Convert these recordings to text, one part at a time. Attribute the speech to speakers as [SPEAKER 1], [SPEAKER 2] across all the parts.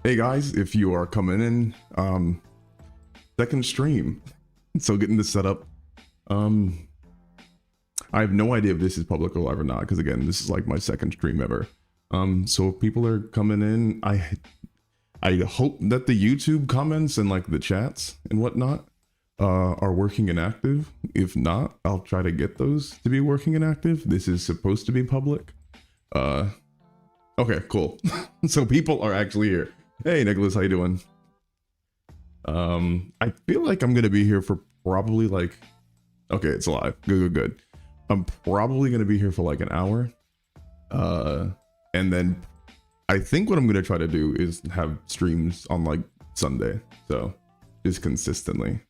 [SPEAKER 1] Hey guys, if you are coming in, second stream. So getting this set up. I have no idea if this is public or live or not, because again, this is like my second stream ever. So if people are coming in, I hope that the YouTube comments and like the chats and whatnot are working and active. If not, I'll try to get those to be working and active. This is supposed to be public. Okay, cool. So people are actually here. Hey Nicholas, how you doing? I feel like I'm gonna be here for probably like, okay, it's live. Good. I'm probably gonna be here for like an hour. And then I think what I'm gonna try to do is have streams on like Sunday. So just consistently.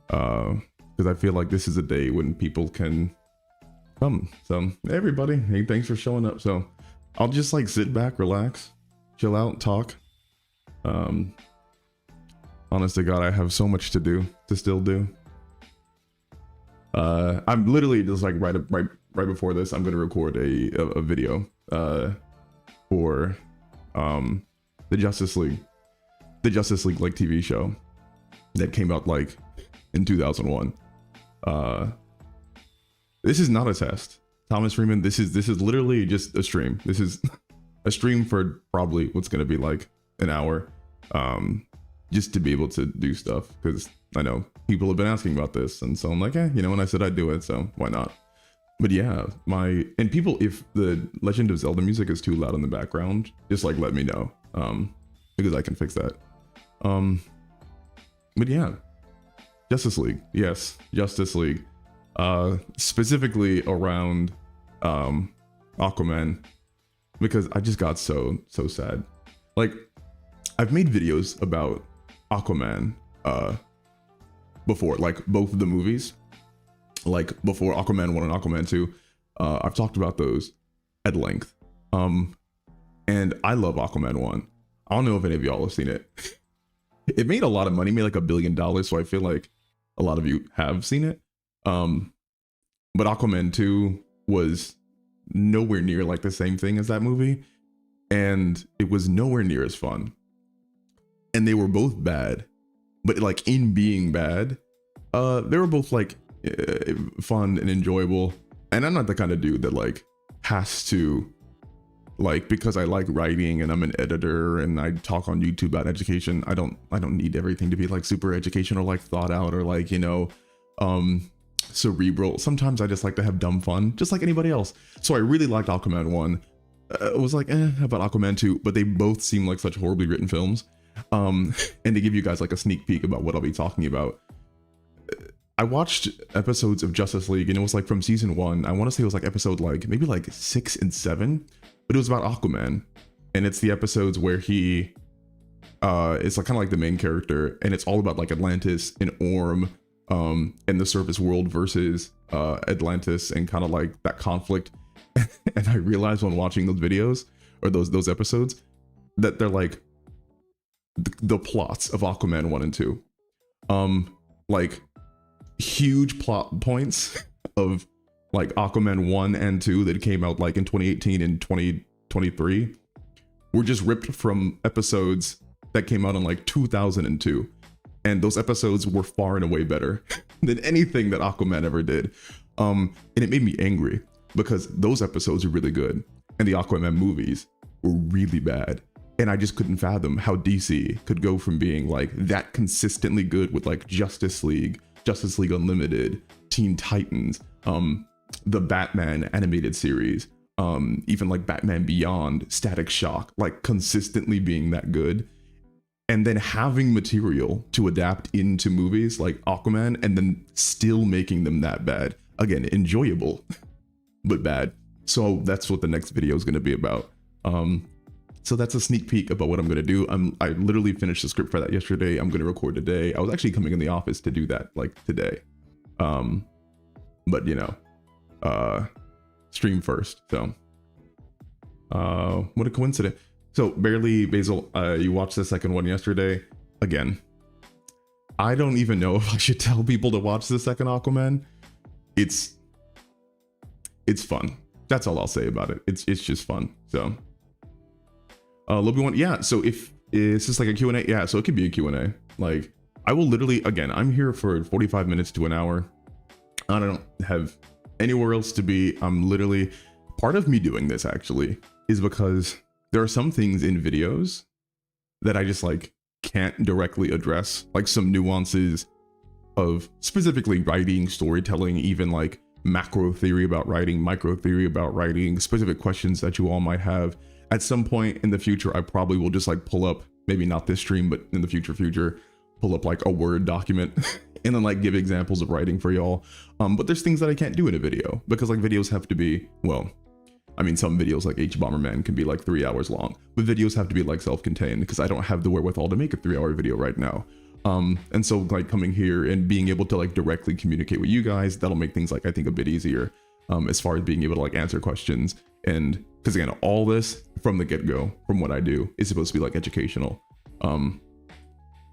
[SPEAKER 1] Because I feel like this is a day when people can come. So hey everybody, hey, thanks for showing up. So I'll just like sit back, relax, chill out, talk. Honest to God, I have so much to do, to still do. I'm literally just like right before this, I'm gonna record a video for the Justice League like TV show that came out like in 2001. This is not a test, Thomas Freeman. This is literally just a stream. This is a stream for probably what's gonna be like an hour, just to be able to do stuff, because I know people have been asking about this, and so I'm like, you know, and I said I'd do it, so why not? But yeah, and people, if the Legend of Zelda music is too loud in the background, just like let me know, because I can fix that. But yeah, Justice League, yes, Justice League, specifically around Aquaman, because I just got so sad. Like, I've made videos about Aquaman before, like both of the movies, like before Aquaman 1 and Aquaman 2. I've talked about those at length. And I love Aquaman 1. I don't know if any of y'all have seen it. It made a lot of money, made like $1 billion, so I feel like a lot of you have seen it. But Aquaman 2 was nowhere near like the same thing as that movie, and it was nowhere near as fun. And they were both bad, but like in being bad, they were both like fun and enjoyable. And I'm not the kind of dude that like has to, like, because I like writing and I'm an editor and I talk on YouTube about education, I don't need everything to be like super educational, like thought out, or like, you know, cerebral. Sometimes I just like to have dumb fun, just like anybody else. So I really liked Aquaman 1. It was like, about Aquaman 2, but they both seem like such horribly written films. And to give you guys like a sneak peek about what I'll be talking about, I watched episodes of Justice League, and it was like from season 1. I want to say it was like episode like maybe like 6 and 7, but it was about Aquaman, and it's the episodes where he it's like kind of like the main character, and it's all about like Atlantis and Orm, and the surface world versus Atlantis, and kind of like that conflict. And I realized when watching those videos or those episodes that they're like the plots of Aquaman 1 and 2, like huge plot points of like Aquaman 1 and 2 that came out like in 2018 and 2023 were just ripped from episodes that came out in like 2002, and those episodes were far and away better than anything that Aquaman ever did. And it made me angry because those episodes are really good and the Aquaman movies were really bad. And I just couldn't fathom how DC could go from being like that consistently good with like Justice League Unlimited, Teen Titans, the Batman animated series, even like Batman Beyond, Static Shock, like consistently being that good, and then having material to adapt into movies like Aquaman, and then still making them that bad. Again, enjoyable, but bad. So that's what the next video is going to be about. So that's a sneak peek about what I'm going to do. I literally finished the script for that yesterday. I'm going to record today. I was actually coming in the office to do that like today. But you know, stream first. So, what a coincidence. So barely Basil, you watched the second one yesterday. Again, I don't even know if I should tell people to watch the second Aquaman. It's fun. That's all I'll say about it. It's just fun. So, Loki one, yeah. So if Is this like a Q&A? Yeah, so it could be a Q&A. Like, I will literally, again, I'm here for 45 minutes to an hour. I don't have anywhere else to be. I'm literally, part of me doing this actually is because there are some things in videos that I just like can't directly address, like some nuances of specifically writing, storytelling, even like macro theory about writing, micro theory about writing, specific questions that you all might have. At some point in the future, I probably will just like pull up, maybe not this stream, but in the future, pull up like a Word document and then like give examples of writing for y'all. But there's things that I can't do in a video because like videos have to be, well, I mean, some videos like H Bomberman can be like 3 hours long, but videos have to be like self-contained because I don't have the wherewithal to make a 3-hour video right now. And so like coming here and being able to like directly communicate with you guys, that'll make things like, I think, a bit easier as far as being able to like answer questions. And because again, all this from the get-go, from what I do, is supposed to be like educational.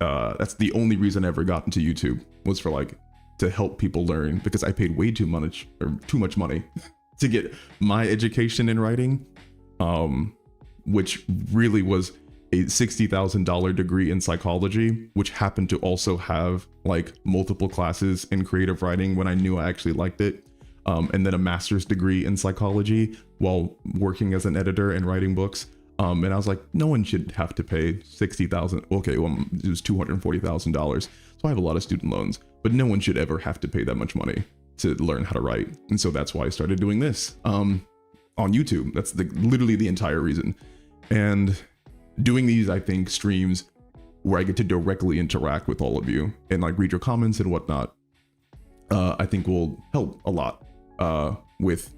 [SPEAKER 1] That's the only reason I ever got into YouTube, was for like to help people learn, because I paid way too much money to get my education in writing, which really was a $60,000 degree in psychology, which happened to also have like multiple classes in creative writing when I knew I actually liked it. And then a master's degree in psychology while working as an editor and writing books. And I was like, no one should have to pay $60,000. Okay, well, it was $240,000. So I have a lot of student loans, but no one should ever have to pay that much money to learn how to write. And so that's why I started doing this on YouTube. That's literally the entire reason. And doing these, I think, streams where I get to directly interact with all of you and like read your comments and whatnot, I think will help a lot with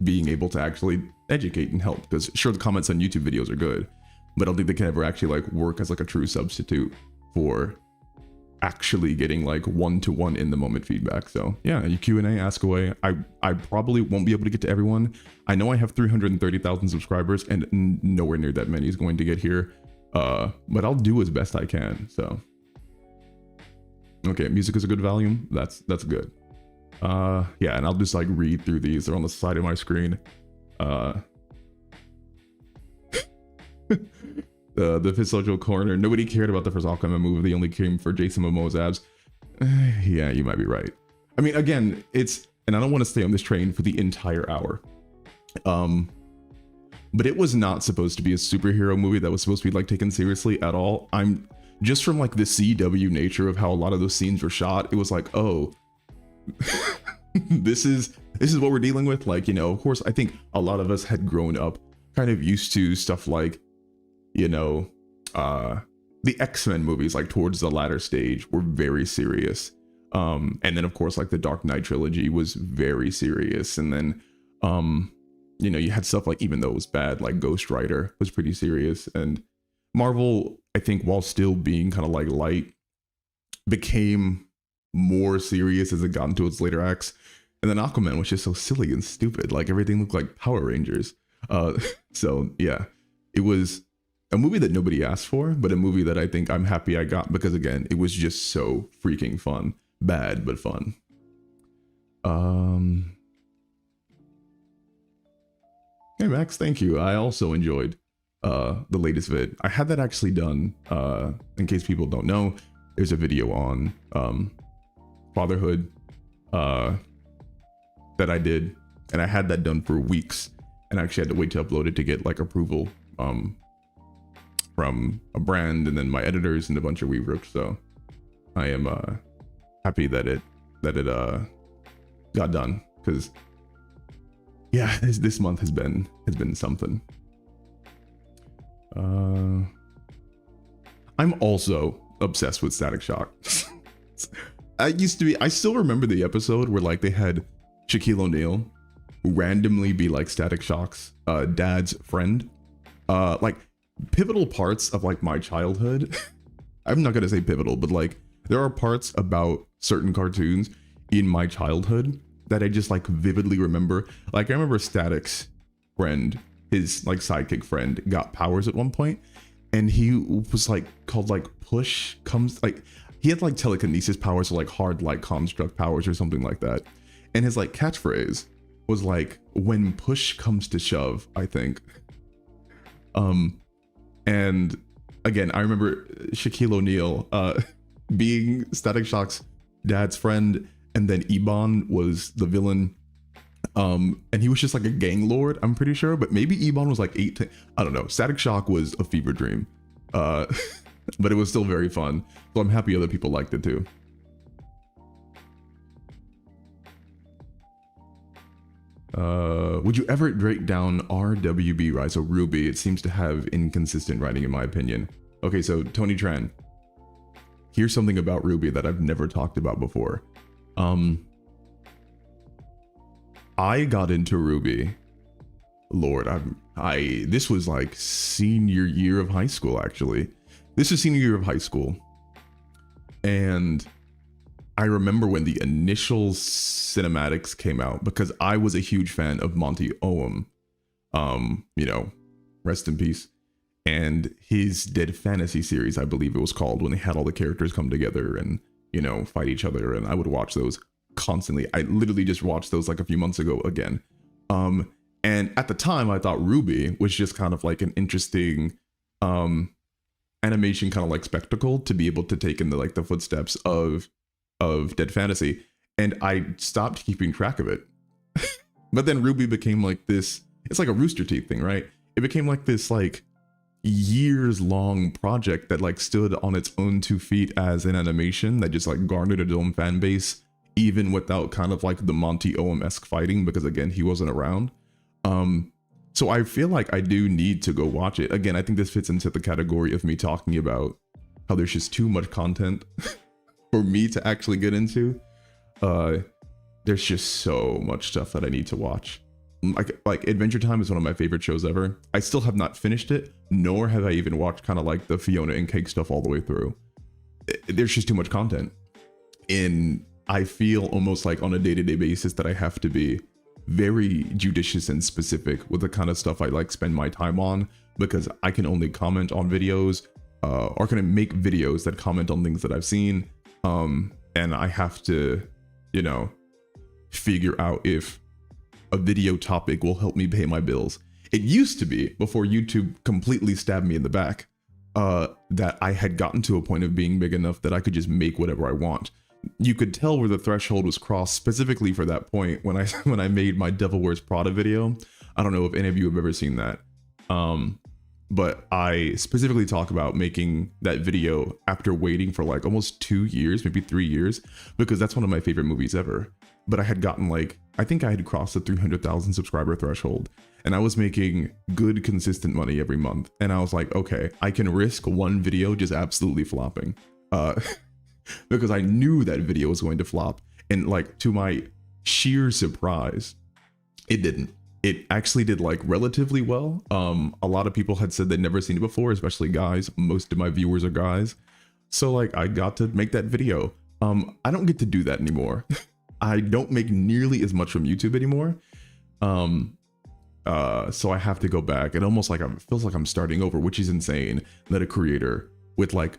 [SPEAKER 1] being able to actually educate and help. Because sure, the comments on YouTube videos are good, but I don't think they can ever actually like work as like a true substitute for actually getting like one-to-one in the moment feedback. So yeah, you Q&A, ask away. I probably won't be able to get to everyone. I know I have 330,000 subscribers and nowhere near that many is going to get here, but I'll do as best I can. So okay, music is a good volume. That's good. Yeah, and I'll just like read through these. They're on the side of my screen. The Fifth Social Corner. Nobody cared about the first Aquaman movie. They only came for Jason Momoa's abs. Yeah, you might be right. I mean, again, and I don't want to stay on this train for the entire hour. But it was not supposed to be a superhero movie that was supposed to be like taken seriously at all. I'm just from like the CW nature of how a lot of those scenes were shot. It was like, oh, this is what we're dealing with. Like, you know, of course, I think a lot of us had grown up kind of used to stuff like, you know, the X-Men movies, like towards the latter stage, were very serious. And then of course, like the Dark Knight trilogy was very serious. And then, you know, you had stuff like, even though it was bad, like Ghost Rider was pretty serious. And Marvel, I think, while still being kind of like light, became more serious as it got into its later acts. And then Aquaman was just so silly and stupid. Like everything looked like Power Rangers. So yeah, it was a movie that nobody asked for, but a movie that I think I'm happy I got, because again, it was just so freaking fun. Bad, but fun. Hey Max, thank you. I also enjoyed the latest vid. I had that actually done, in case people don't know. There's a video on fatherhood that I did, and I had that done for weeks, and I actually had to wait to upload it to get like approval from a brand and then my editors and a bunch of reworks. So I am happy that it got done, because yeah, this month has been something. I'm also obsessed with Static Shock. I still remember the episode where like they had Shaquille O'Neal randomly be like Static Shock's dad's friend. Like pivotal parts of like my childhood. I'm not gonna say pivotal, but like there are parts about certain cartoons in my childhood that I just like vividly remember. Like I remember Static's friend, his like sidekick friend, got powers at one point, and he was like called like Push Comes, like he had like telekinesis powers or like hard light construct powers or something like that. And his like catchphrase was like, when push comes to shove, I think. And again, I remember Shaquille O'Neal being Static Shock's dad's friend, and then Ebon was the villain. And he was just like a gang lord, I'm pretty sure, but maybe Ebon was like 18. I don't know. Static Shock was a fever dream, but it was still very fun. So I'm happy other people liked it too. Would you ever break down RWB, right? So Ruby, it seems to have inconsistent writing in my opinion. Okay, so Tony Tran, here's something about Ruby that I've never talked about before. I got into Ruby, Lord, this was like senior year of high school, actually. This is senior year of high school. And I remember when the initial cinematics came out, because I was a huge fan of Monty Oum, you know, rest in peace. And his Dead Fantasy series, I believe it was called, when they had all the characters come together and, you know, fight each other. And I would watch those constantly. I literally just watched those like a few months ago again. And at the time I thought Ruby was just kind of like an interesting animation kind of like spectacle to be able to take in the like the footsteps of Dead Fantasy, and I stopped keeping track of it. But then Ruby became like this, it's like a Rooster Teeth thing, right? It became like this like years long project that like stood on its own 2 feet as an animation that just like garnered its own fan base, even without kind of like the Monty Oum-esque fighting, because again, he wasn't around. So I feel like I do need to go watch it. Again, I think this fits into the category of me talking about how there's just too much content for me to actually get into. There's just so much stuff that I need to watch. Like Adventure Time is one of my favorite shows ever. I still have not finished it, nor have I even watched kind of like the Fiona and Cake stuff all the way through. There's just too much content. And I feel almost like on a day-to-day basis that I have to be very judicious and specific with the kind of stuff I like spend my time on, because I can only comment on videos or can I make videos that comment on things that I've seen. And I have to, you know, figure out if a video topic will help me pay my bills. It used to be, before YouTube completely stabbed me in the back, that I had gotten to a point of being big enough that I could just make whatever I want. You could tell where the threshold was crossed specifically for that point when I made my Devil Wears Prada video. I don't know if any of you have ever seen that. But I specifically talk about making that video after waiting for like almost 2 years, maybe 3 years, because that's one of my favorite movies ever. But I had gotten like, I think I had crossed the 300,000 subscriber threshold, and I was making good, consistent money every month. And I was like, okay, I can risk one video just absolutely flopping. Because I knew that video was going to flop. And like, to my sheer surprise, it didn't. It actually did like relatively well. A lot of people had said they'd never seen it before, especially guys. Most of my viewers are guys. So like, I got to make that video. I don't get to do that anymore. I don't make nearly as much from YouTube anymore. So I have to go back. It almost like it feels like I'm starting over, which is insane that a creator with like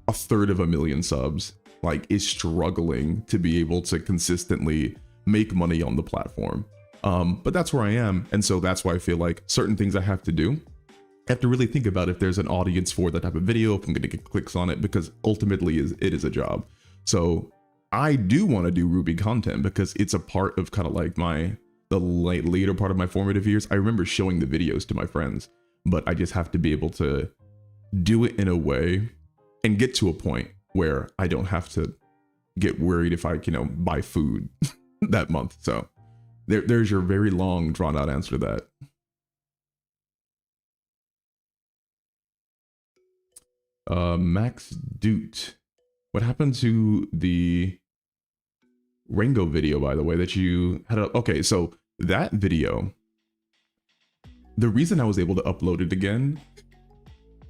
[SPEAKER 1] 1/3 subs like is struggling to be able to consistently make money on the platform. But that's where I am. And so that's why I feel like certain things I have to do. I have to really think about if there's an audience for that type of video, if I'm going to get clicks on it, because ultimately it is a job. So I do want to do Ruby content because it's a part of kind of like the later part of my formative years. I remember showing the videos to my friends, but I just have to be able to do it in a way and get to a point where I don't have to get worried if I, you know, buy food that month. So there's your very long drawn out answer to that. Max Doot, what happened to the Rango video, by the way, that you had okay, so that video, the reason I was able to upload it again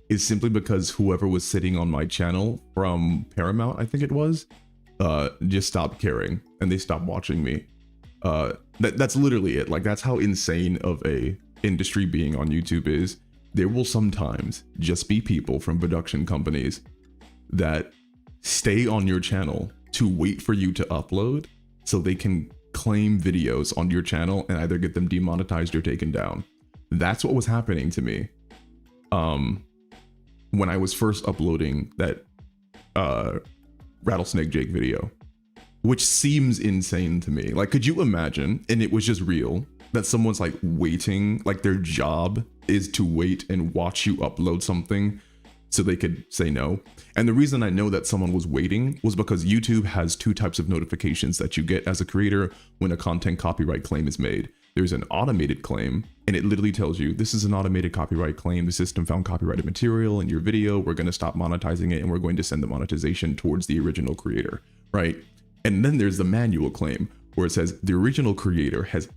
[SPEAKER 1] is simply because whoever was sitting on my channel from Paramount, I think it was, just stopped caring and they stopped watching me. That's literally it. Like, that's how insane of a industry being on YouTube is. There will sometimes just be people from production companies that stay on your channel to wait for you to upload so they can claim videos on your channel and either get them demonetized or taken down. That's what was happening to me. when I was first uploading that Rattlesnake Jake video, which seems insane to me. Like, could you imagine, and it was just real, that someone's like waiting, like their job is to wait and watch you upload something so they could say no? And the reason I know that someone was waiting was because YouTube has two types of notifications that you get as a creator when a content copyright claim is made. There's an automated claim, and it literally tells you, this is an automated copyright claim. The system found copyrighted material in your video. We're going to stop monetizing it, and we're going to send the monetization towards the original creator, right? And then there's the manual claim, where it says the original creator has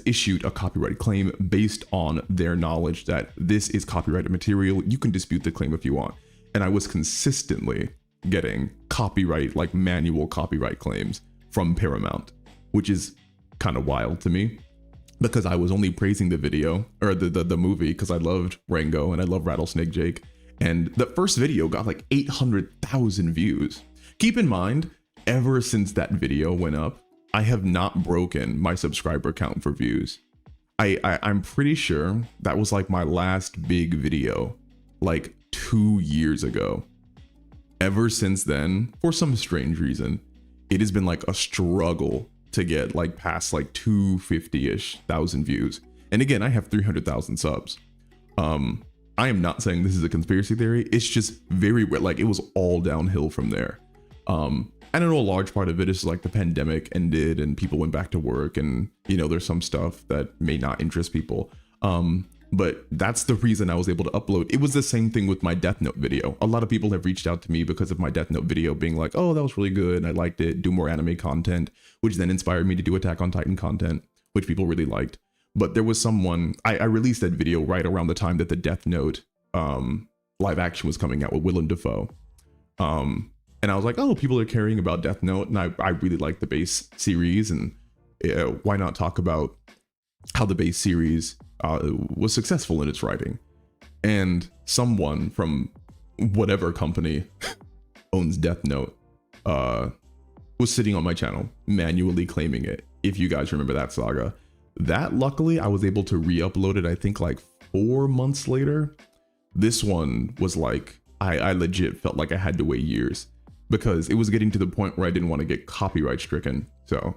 [SPEAKER 1] issued a copyright claim based on their knowledge that this is copyrighted material. You can dispute the claim if you want. And I was consistently getting copyright, like manual copyright claims from Paramount, which is kind of wild to me, because I was only praising the video or the movie because I loved Rango and I love Rattlesnake Jake. And the first video got like 800,000 views. Keep in mind, ever since that video went up, I have not broken my subscriber count for views. I'm pretty sure that was like my last big video, like 2 years ago. Ever since then, for some strange reason, it has been like a struggle to get like past like 250-ish thousand views. And again, I have 300,000 subs. I am not saying this is a conspiracy theory. It's just very like, it was all downhill from there. I don't know, a large part of it is like the pandemic ended and people went back to work, and you know, there's some stuff that may not interest people. But that's the reason I was able to upload. It was the same thing with my Death Note video. A lot of people have reached out to me because of my Death Note video being like, oh, that was really good and I liked it, do more anime content, which then inspired me to do Attack on Titan content, which people really liked. But there was someone, I released that video right around the time that the Death Note live action was coming out with Willem Dafoe. And I was like, oh, people are caring about Death Note, and I really like the base series, and why not talk about how the base series was successful in its writing? And someone from whatever company owns Death Note was sitting on my channel manually claiming it. If you guys remember that saga, that luckily I was able to re-upload it, I think like 4 months later. This one was like, I legit felt like I had to wait years, because it was getting to the point where I didn't want to get copyright stricken. So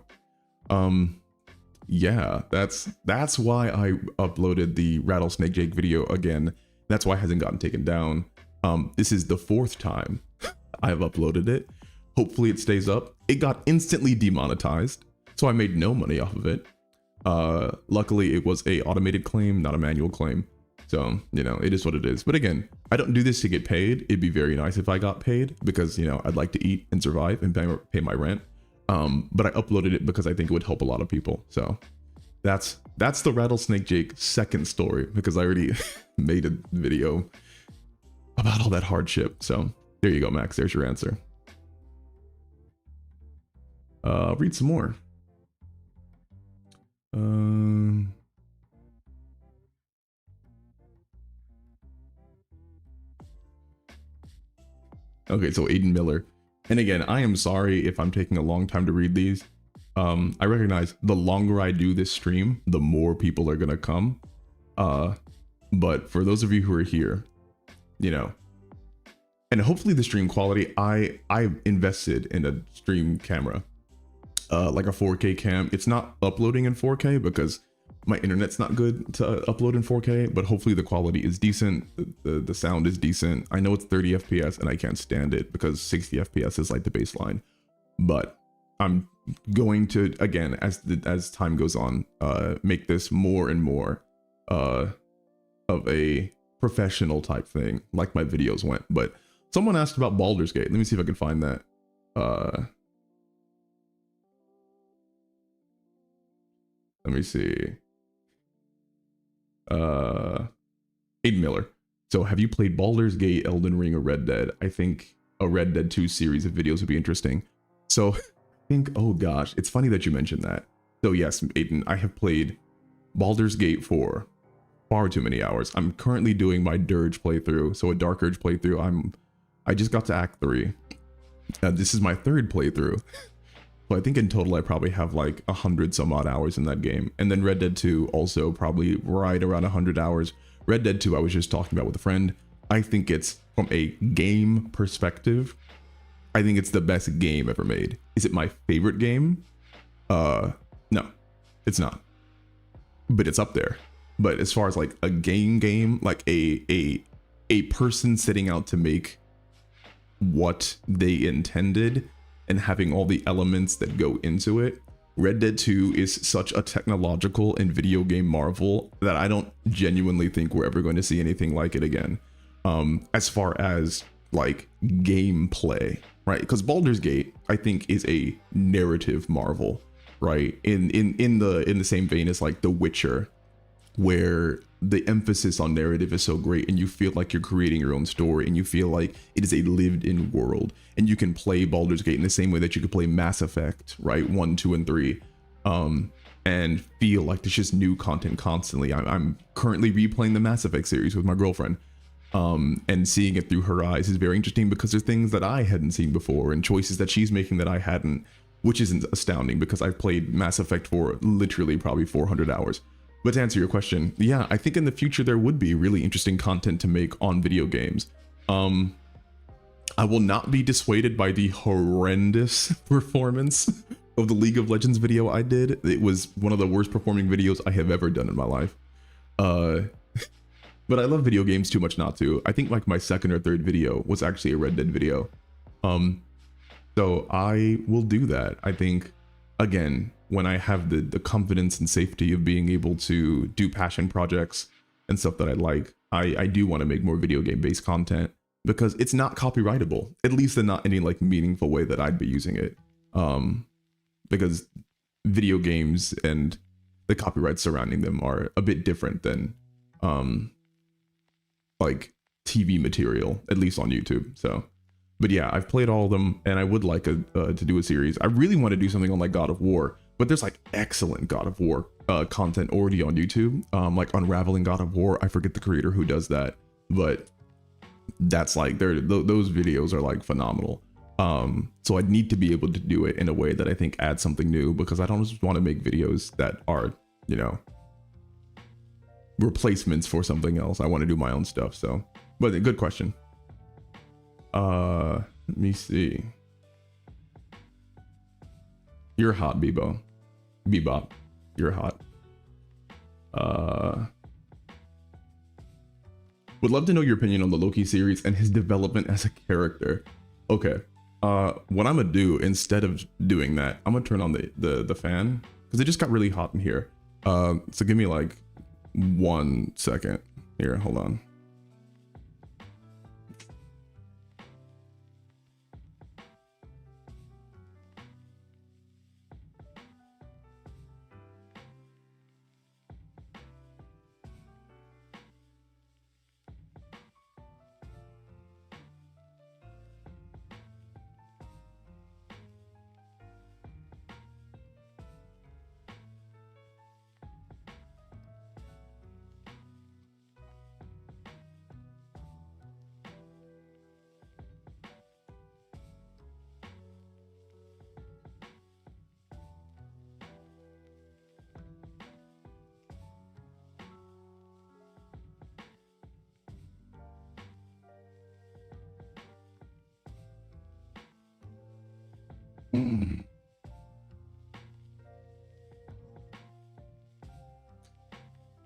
[SPEAKER 1] yeah, that's why I uploaded the Rattlesnake Jake video again. That's why it hasn't gotten taken down. This is the 4th time I've uploaded it. Hopefully it stays up. It got instantly demonetized, so I made no money off of it. Luckily it was a automated claim, not a manual claim. So, you know, it is what it is. But again, I don't do this to get paid. It'd be very nice if I got paid, because, you know, I'd like to eat and survive and pay my rent. But I uploaded it because I think it would help a lot of people. So that's the Rattlesnake Jake second story, because I already made a video about all that hardship. So there you go, Max. There's your answer. I'll read some more. Okay, so Aiden Miller. And again, I am sorry if I'm taking a long time to read these. I recognize the longer I do this stream, the more people are gonna come. But for those of you who are here, you know, and hopefully the stream quality, I invested in a stream camera, like a 4K cam. It's not uploading in 4K because my internet's not good to upload in 4K, but hopefully the quality is decent. The sound is decent. I know it's 30 FPS and I can't stand it because 60 FPS is like the baseline, but I'm going to, again, as time goes on, make this more and more of a professional type thing, like my videos went. But someone asked about Baldur's Gate. Let me see if I can find that. Let me see. Aiden Miller. So have you played Baldur's Gate, Elden Ring, or Red Dead? I think a Red Dead 2 series of videos would be interesting. So I think, oh gosh, it's funny that you mentioned that. So yes, Aiden, I have played Baldur's Gate for far too many hours. I'm currently doing my Dirge playthrough, so a Dark Urge playthrough. I just got to Act 3. This is my 3rd playthrough. So I think in total I probably have like 100 some odd hours in that game. And then Red Dead 2 also probably right around 100 hours. Red Dead 2 I was just talking about with a friend. I think it's, from a game perspective, I think it's the best game ever made. Is it my favorite game? No, it's not. But it's up there. But as far as like a game, like a person setting out to make what they intended and having all the elements that go into it, Red Dead 2 is such a technological and video game marvel that I don't genuinely think we're ever going to see anything like it again. As far as like gameplay, right? Because Baldur's Gate, I think, is a narrative marvel, right? In the same vein as like The Witcher, where the emphasis on narrative is so great and you feel like you're creating your own story and you feel like it is a lived-in world, and you can play Baldur's Gate in the same way that you could play Mass Effect, right? 1, 2, and 3, and feel like there's just new content constantly. I'm currently replaying the Mass Effect series with my girlfriend, and seeing it through her eyes is very interesting because there's things that I hadn't seen before and choices that she's making that I hadn't, which isn't astounding because I've played Mass Effect for literally probably 400 hours. But to answer your question, yeah, I think in the future there would be really interesting content to make on video games. I will not be dissuaded by the horrendous performance of the League of Legends video I did. It was one of the worst performing videos I have ever done in my life. But I love video games too much not to. I think like my second or third video was actually a Red Dead video. So I will do that. I think, again, when I have the confidence and safety of being able to do passion projects and stuff that I like, I do want to make more video game based content because it's not copyrightable, at least in not any like meaningful way that I'd be using it. Because video games and the copyrights surrounding them are a bit different than like TV material, at least on YouTube. So, but yeah, I've played all of them and I would like to do a series. I really want to do something on like God of War, but there's like excellent God of War content already on YouTube, like Unraveling God of War. I forget the creator who does that, but that's like those videos are like phenomenal. So I'd need to be able to do it in a way that I think adds something new, because I don't just want to make videos that are, you know, replacements for something else. I want to do my own stuff. So, but good question. Let me see. You're hot, Bebo. Bebop. You're hot. Would love to know your opinion on the Loki series and his development as a character. Okay. What I'm gonna do instead of doing that, I'm gonna turn on the fan because it just got really hot in here. So give me like 1 second here. Hold on.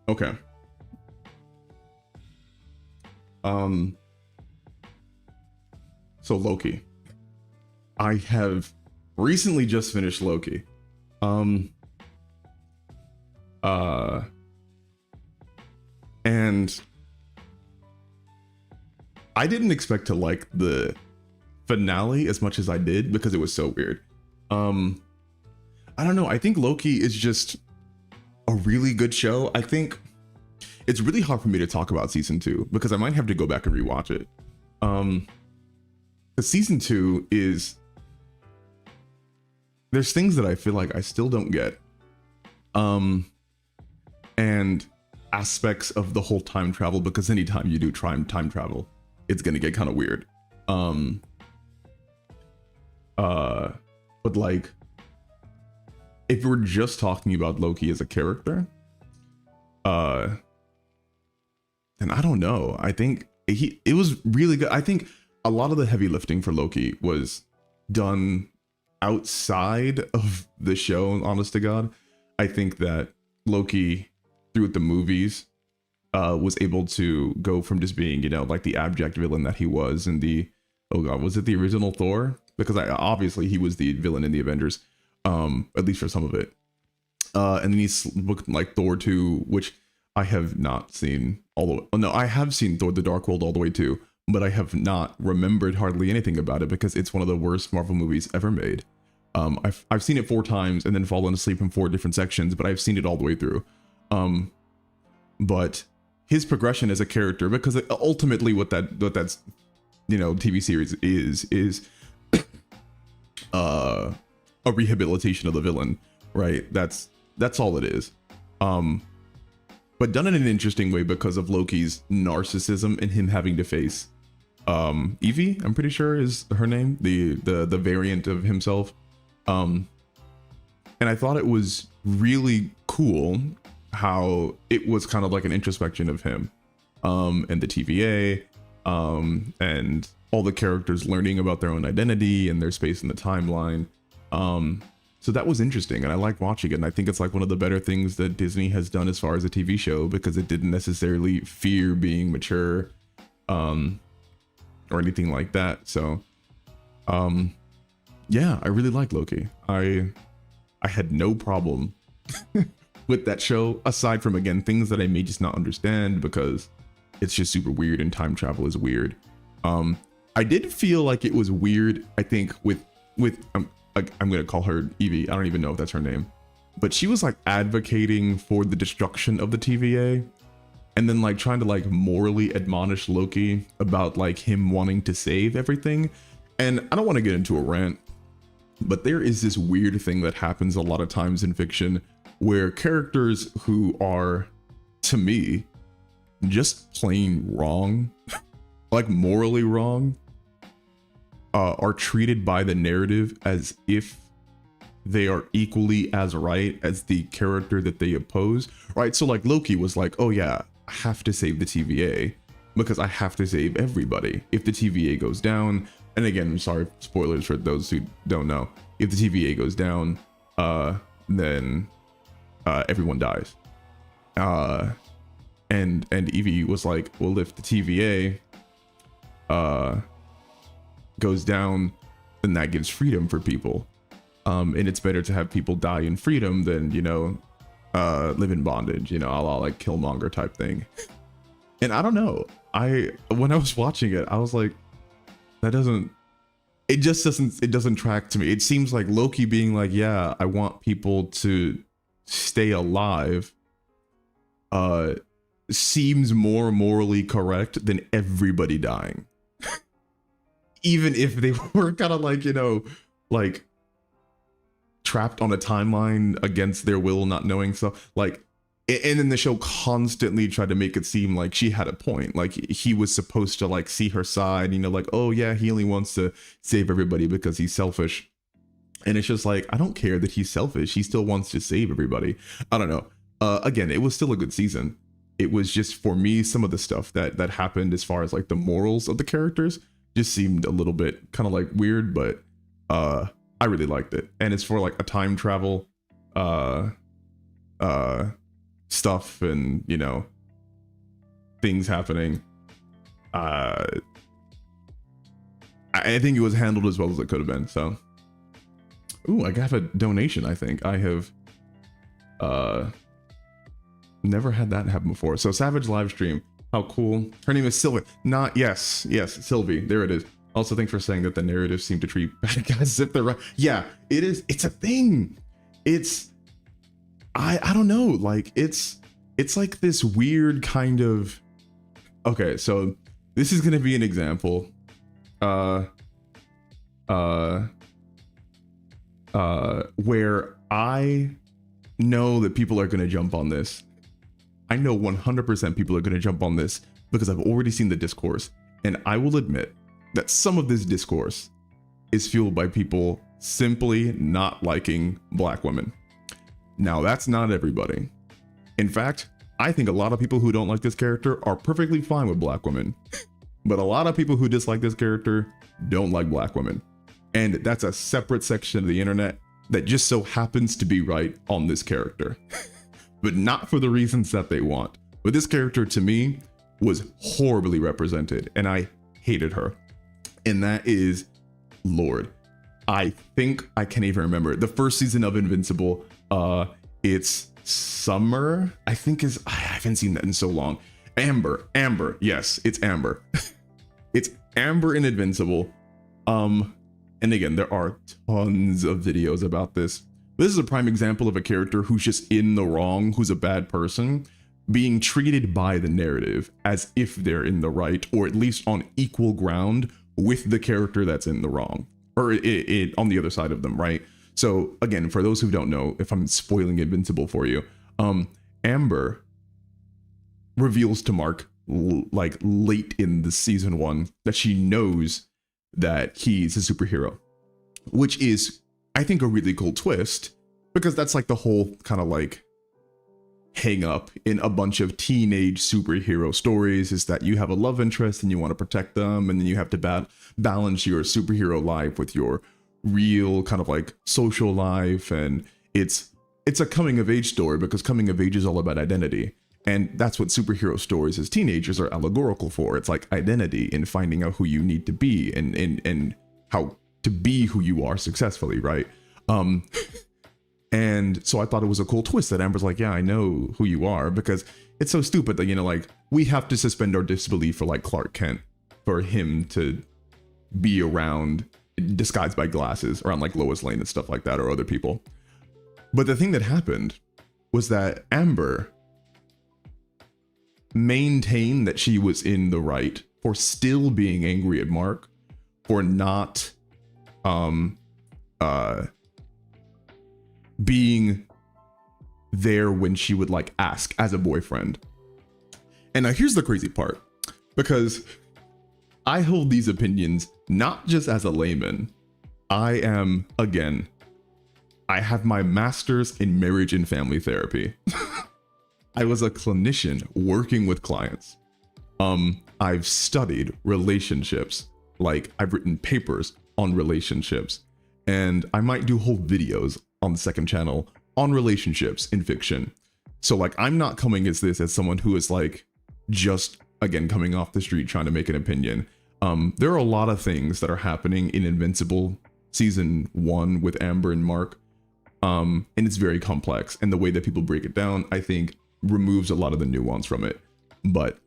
[SPEAKER 1] Okay. So Loki. I have recently just finished Loki. And I didn't expect to like the finale as much as I did because it was so weird. I don't know. I think Loki is just a really good show. I think it's really hard for me to talk about season 2 because I might have to go back and rewatch it. The season 2 is, there's things that I feel like I still don't get. And aspects of the whole time travel, because anytime you do time travel, it's gonna get kind of weird. But like, if we're just talking about Loki as a character, then I don't know. I think it was really good. I think a lot of the heavy lifting for Loki was done outside of the show, honest to God. I think that Loki, through the movies, was able to go from just being, you know, like the abject villain that he was in the, oh God, was it the original Thor? Because obviously he was the villain in the Avengers, at least for some of it. And then he's looked like Thor 2, which I have not seen all the way. Oh, no, I have seen Thor: The Dark World all the way too, but I have not remembered hardly anything about it because it's one of the worst Marvel movies ever made. I've seen it 4 times and then fallen asleep in 4 different sections, but I've seen it all the way through. But his progression as a character, because ultimately what that's, you know, TV series is a rehabilitation of the villain, right? That's all it is. But done in an interesting way because of Loki's narcissism and him having to face Evie, I'm pretty sure is her name, the variant of himself. And I thought it was really cool how it was kind of like an introspection of him, and the TVA, and all the characters learning about their own identity and their space in the timeline. So that was interesting, and I like watching it. And I think it's like one of the better things that Disney has done as far as a TV show, because it didn't necessarily fear being mature, or anything like that. So, yeah, I really like Loki. I had no problem with that show, aside from, again, things that I may just not understand because it's just super weird and time travel is weird. I did feel like it was weird, I think, with I'm gonna call her Evie. I don't even know if that's her name, but she was like advocating for the destruction of the TVA, and then like trying to like morally admonish Loki about like him wanting to save everything. And I don't want to get into a rant, but there is this weird thing that happens a lot of times in fiction where characters who are, to me, just plain wrong, like morally wrong, are treated by the narrative as if they are equally as right as the character that they oppose, right? So like Loki was like, oh yeah, I have to save the TVA because I have to save everybody. If the TVA goes down, and again, I'm sorry, spoilers for those who don't know, if the TVA goes down, then everyone dies. And Evie was like, well, if the TVA goes down, then that gives freedom for people, and it's better to have people die in freedom than, you know, live in bondage, you know, a la like Killmonger type thing. And I don't know, when I was watching it, I was like, it doesn't track to me. It seems like Loki being like, yeah, I want people to stay alive, seems more morally correct than everybody dying. Even if they were kind of like, you know, like trapped on a timeline against their will, not knowing stuff. Like, and then the show constantly tried to make it seem like she had a point. Like he was supposed to like see her side, you know, like, oh yeah, he only wants to save everybody because he's selfish. And it's just like, I don't care that he's selfish. He still wants to save everybody. I don't know. Again, it was still a good season. It was just, for me, some of the stuff that happened as far as like the morals of the characters just seemed a little bit kind of like weird, but I really liked it. And it's for like a time travel stuff, and, you know, things happening. I think it was handled as well as it could have been. So, ooh, I got a donation. I think I have never had that happen before. So Savage live stream. How cool. Her name is Sylvie. Yes, Sylvie. There it is. Also, thanks for saying that the narratives seem to treat bad guys as if they're right. Yeah, it is. It's a thing. It's, I don't know. Like, it's like this weird kind of, okay, so this is going to be an example. Where I know that people are going to jump on this. I know 100% people are going to jump on this because I've already seen the discourse, and I will admit that some of this discourse is fueled by people simply not liking Black women. Now, that's not everybody. In fact, I think a lot of people who don't like this character are perfectly fine with Black women. but a lot of people who dislike this character don't like black women. And that's a separate section of the internet that just so happens to be right on this character, but not for the reasons that they want. But this character to me was horribly represented and I hated her. And that is Lord. I think I can't even remember the first season of Invincible. It's Summer, I think I haven't seen that in so long. Amber, yes, it's Amber. It's Amber in Invincible. And again, there are tons of videos about this. This is a prime example of a character who's just in the wrong, who's a bad person, being treated by the narrative as if they're in the right, or at least on equal ground with the character that's in the wrong, or it on the other side of them, right? So again, for those who don't know, if I'm spoiling Invincible for you, Amber reveals to Mark like late in the season 1 that she knows that he's a superhero, which is, I think, a really cool twist, because that's like the whole kind of like hang up in a bunch of teenage superhero stories, is that you have a love interest and you want to protect them, and then you have to balance your superhero life with your real kind of like social life. And it's a coming of age story, because coming of age is all about identity. And that's what superhero stories as teenagers are allegorical for. It's like identity and finding out who you need to be and how to be who you are successfully, right? And so I thought it was a cool twist that Amber's like, yeah, I know who you are, because it's so stupid that, you know, like we have to suspend our disbelief for like Clark Kent for him to be around disguised by glasses around like Lois Lane and stuff like that, or other people. But the thing that happened was that Amber maintained that she was in the right for still being angry at Mark for not being there when she would like ask as a boyfriend. And now here's the crazy part, because I hold these opinions not just as a layman. I am, again, I have my master's in marriage and family therapy. I was a clinician working with clients. I've studied relationships, like I've written papers on relationships, and I might do whole videos on the second channel on relationships in fiction. So like, I'm not coming as someone who is like just, again, coming off the street trying to make an opinion. There are a lot of things that are happening in Invincible season 1 with Amber and Mark. And it's very complex, and the way that people break it down, I think, removes a lot of the nuance from it. But,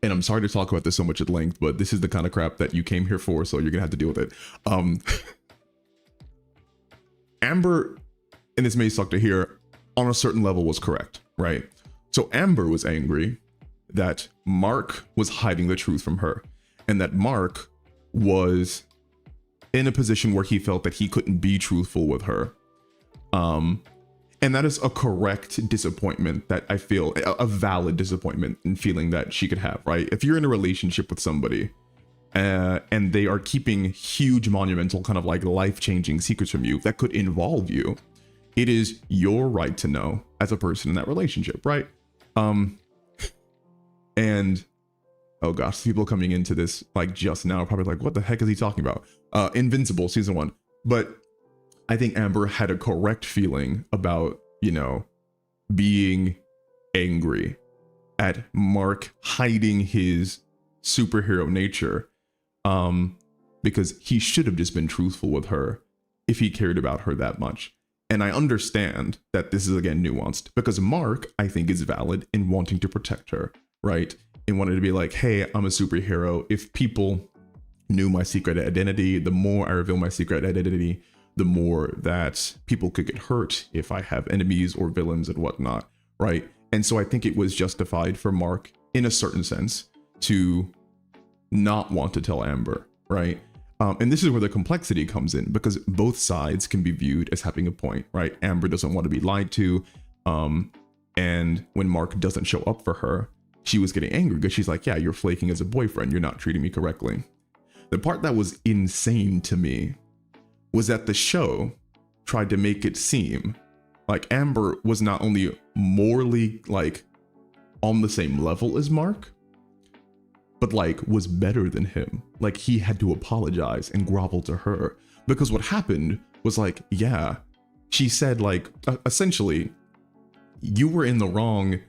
[SPEAKER 1] and I'm sorry to talk about this so much at length, but this is the kind of crap that you came here for, so you're gonna have to deal with it. Amber, and this may suck to hear, on a certain level was correct, right? So Amber was angry that Mark was hiding the truth from her, and that Mark was in a position where he felt that he couldn't be truthful with her. And that is a correct disappointment that I feel, a valid disappointment in feeling that she could have, right? If you're in a relationship with somebody and they are keeping huge, monumental, kind of like life-changing secrets from you that could involve you, it is your right to know as a person in that relationship, right? And oh gosh, people coming into this like just now are probably like, what the heck is he talking about? Invincible season 1. But I think Amber had a correct feeling about, you know, being angry at Mark hiding his superhero nature, because he should have just been truthful with her if he cared about her that much. And I understand that this is, again, nuanced, because Mark, I think, is valid in wanting to protect her, right? And wanted to be like, hey, I'm a superhero. If people knew my secret identity, the more I reveal my secret identity, the more that people could get hurt if I have enemies or villains and whatnot, right? And so I think it was justified for Mark, in a certain sense, to not want to tell Amber, right? And this is where the complexity comes in, because both sides can be viewed as having a point, right? Amber doesn't want to be lied to, and when Mark doesn't show up for her, she was getting angry because she's like, yeah, you're flaking as a boyfriend, you're not treating me correctly. The part that was insane to me was that the show tried to make it seem like Amber was not only morally like on the same level as Mark, but like was better than him. Like he had to apologize and grovel to her because what happened was like, yeah, she said like, essentially, you were in the wrong.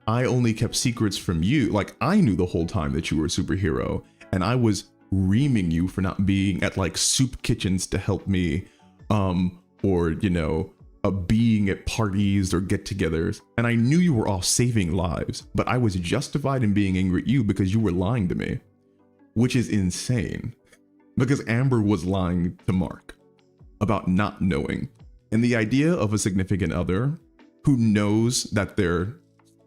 [SPEAKER 1] I only kept secrets from you. Like I knew the whole time that you were a superhero and I was reaming you for not being at like soup kitchens to help me, or, you know, being at parties or get-togethers, and I knew you were all saving lives, but I was justified in being angry at you because you were lying to me, which is insane because Amber was lying to Mark about not knowing. And the idea of a significant other who knows that their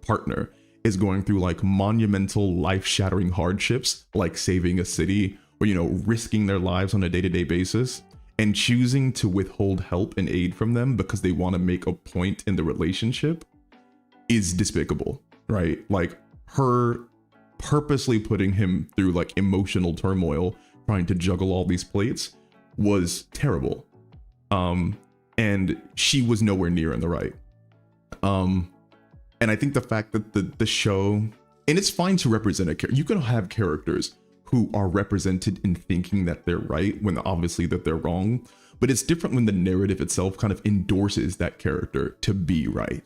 [SPEAKER 1] partner is going through like monumental life-shattering hardships, like saving a city or, you know, risking their lives on a day-to-day basis, and choosing to withhold help and aid from them because they want to make a point in the relationship is despicable, right? Like her purposely putting him through like emotional turmoil, trying to juggle all these plates was terrible. And she was nowhere near in the right. And I think the fact that the show, and it's fine to represent a character, you can have characters who are represented in thinking that they're right when obviously that they're wrong, but it's different when the narrative itself kind of endorses that character to be right,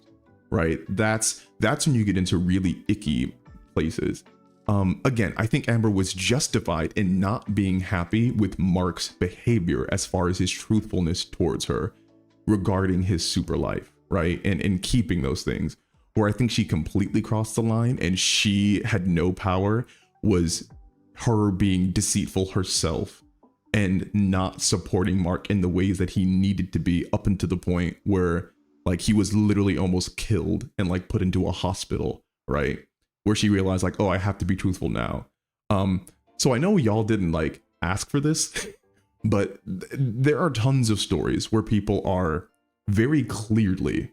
[SPEAKER 1] right? That's when you get into really icky places. Again, I think Amber was justified in not being happy with Mark's behavior as far as his truthfulness towards her regarding his super life, right? And keeping those things. Where I think she completely crossed the line and she had no power was her being deceitful herself and not supporting Mark in the ways that he needed to be, up until the point where like he was literally almost killed and like put into a hospital, right? Where she realized like, oh, I have to be truthful now. So I know y'all didn't like ask for this, but there are tons of stories where people are very clearly,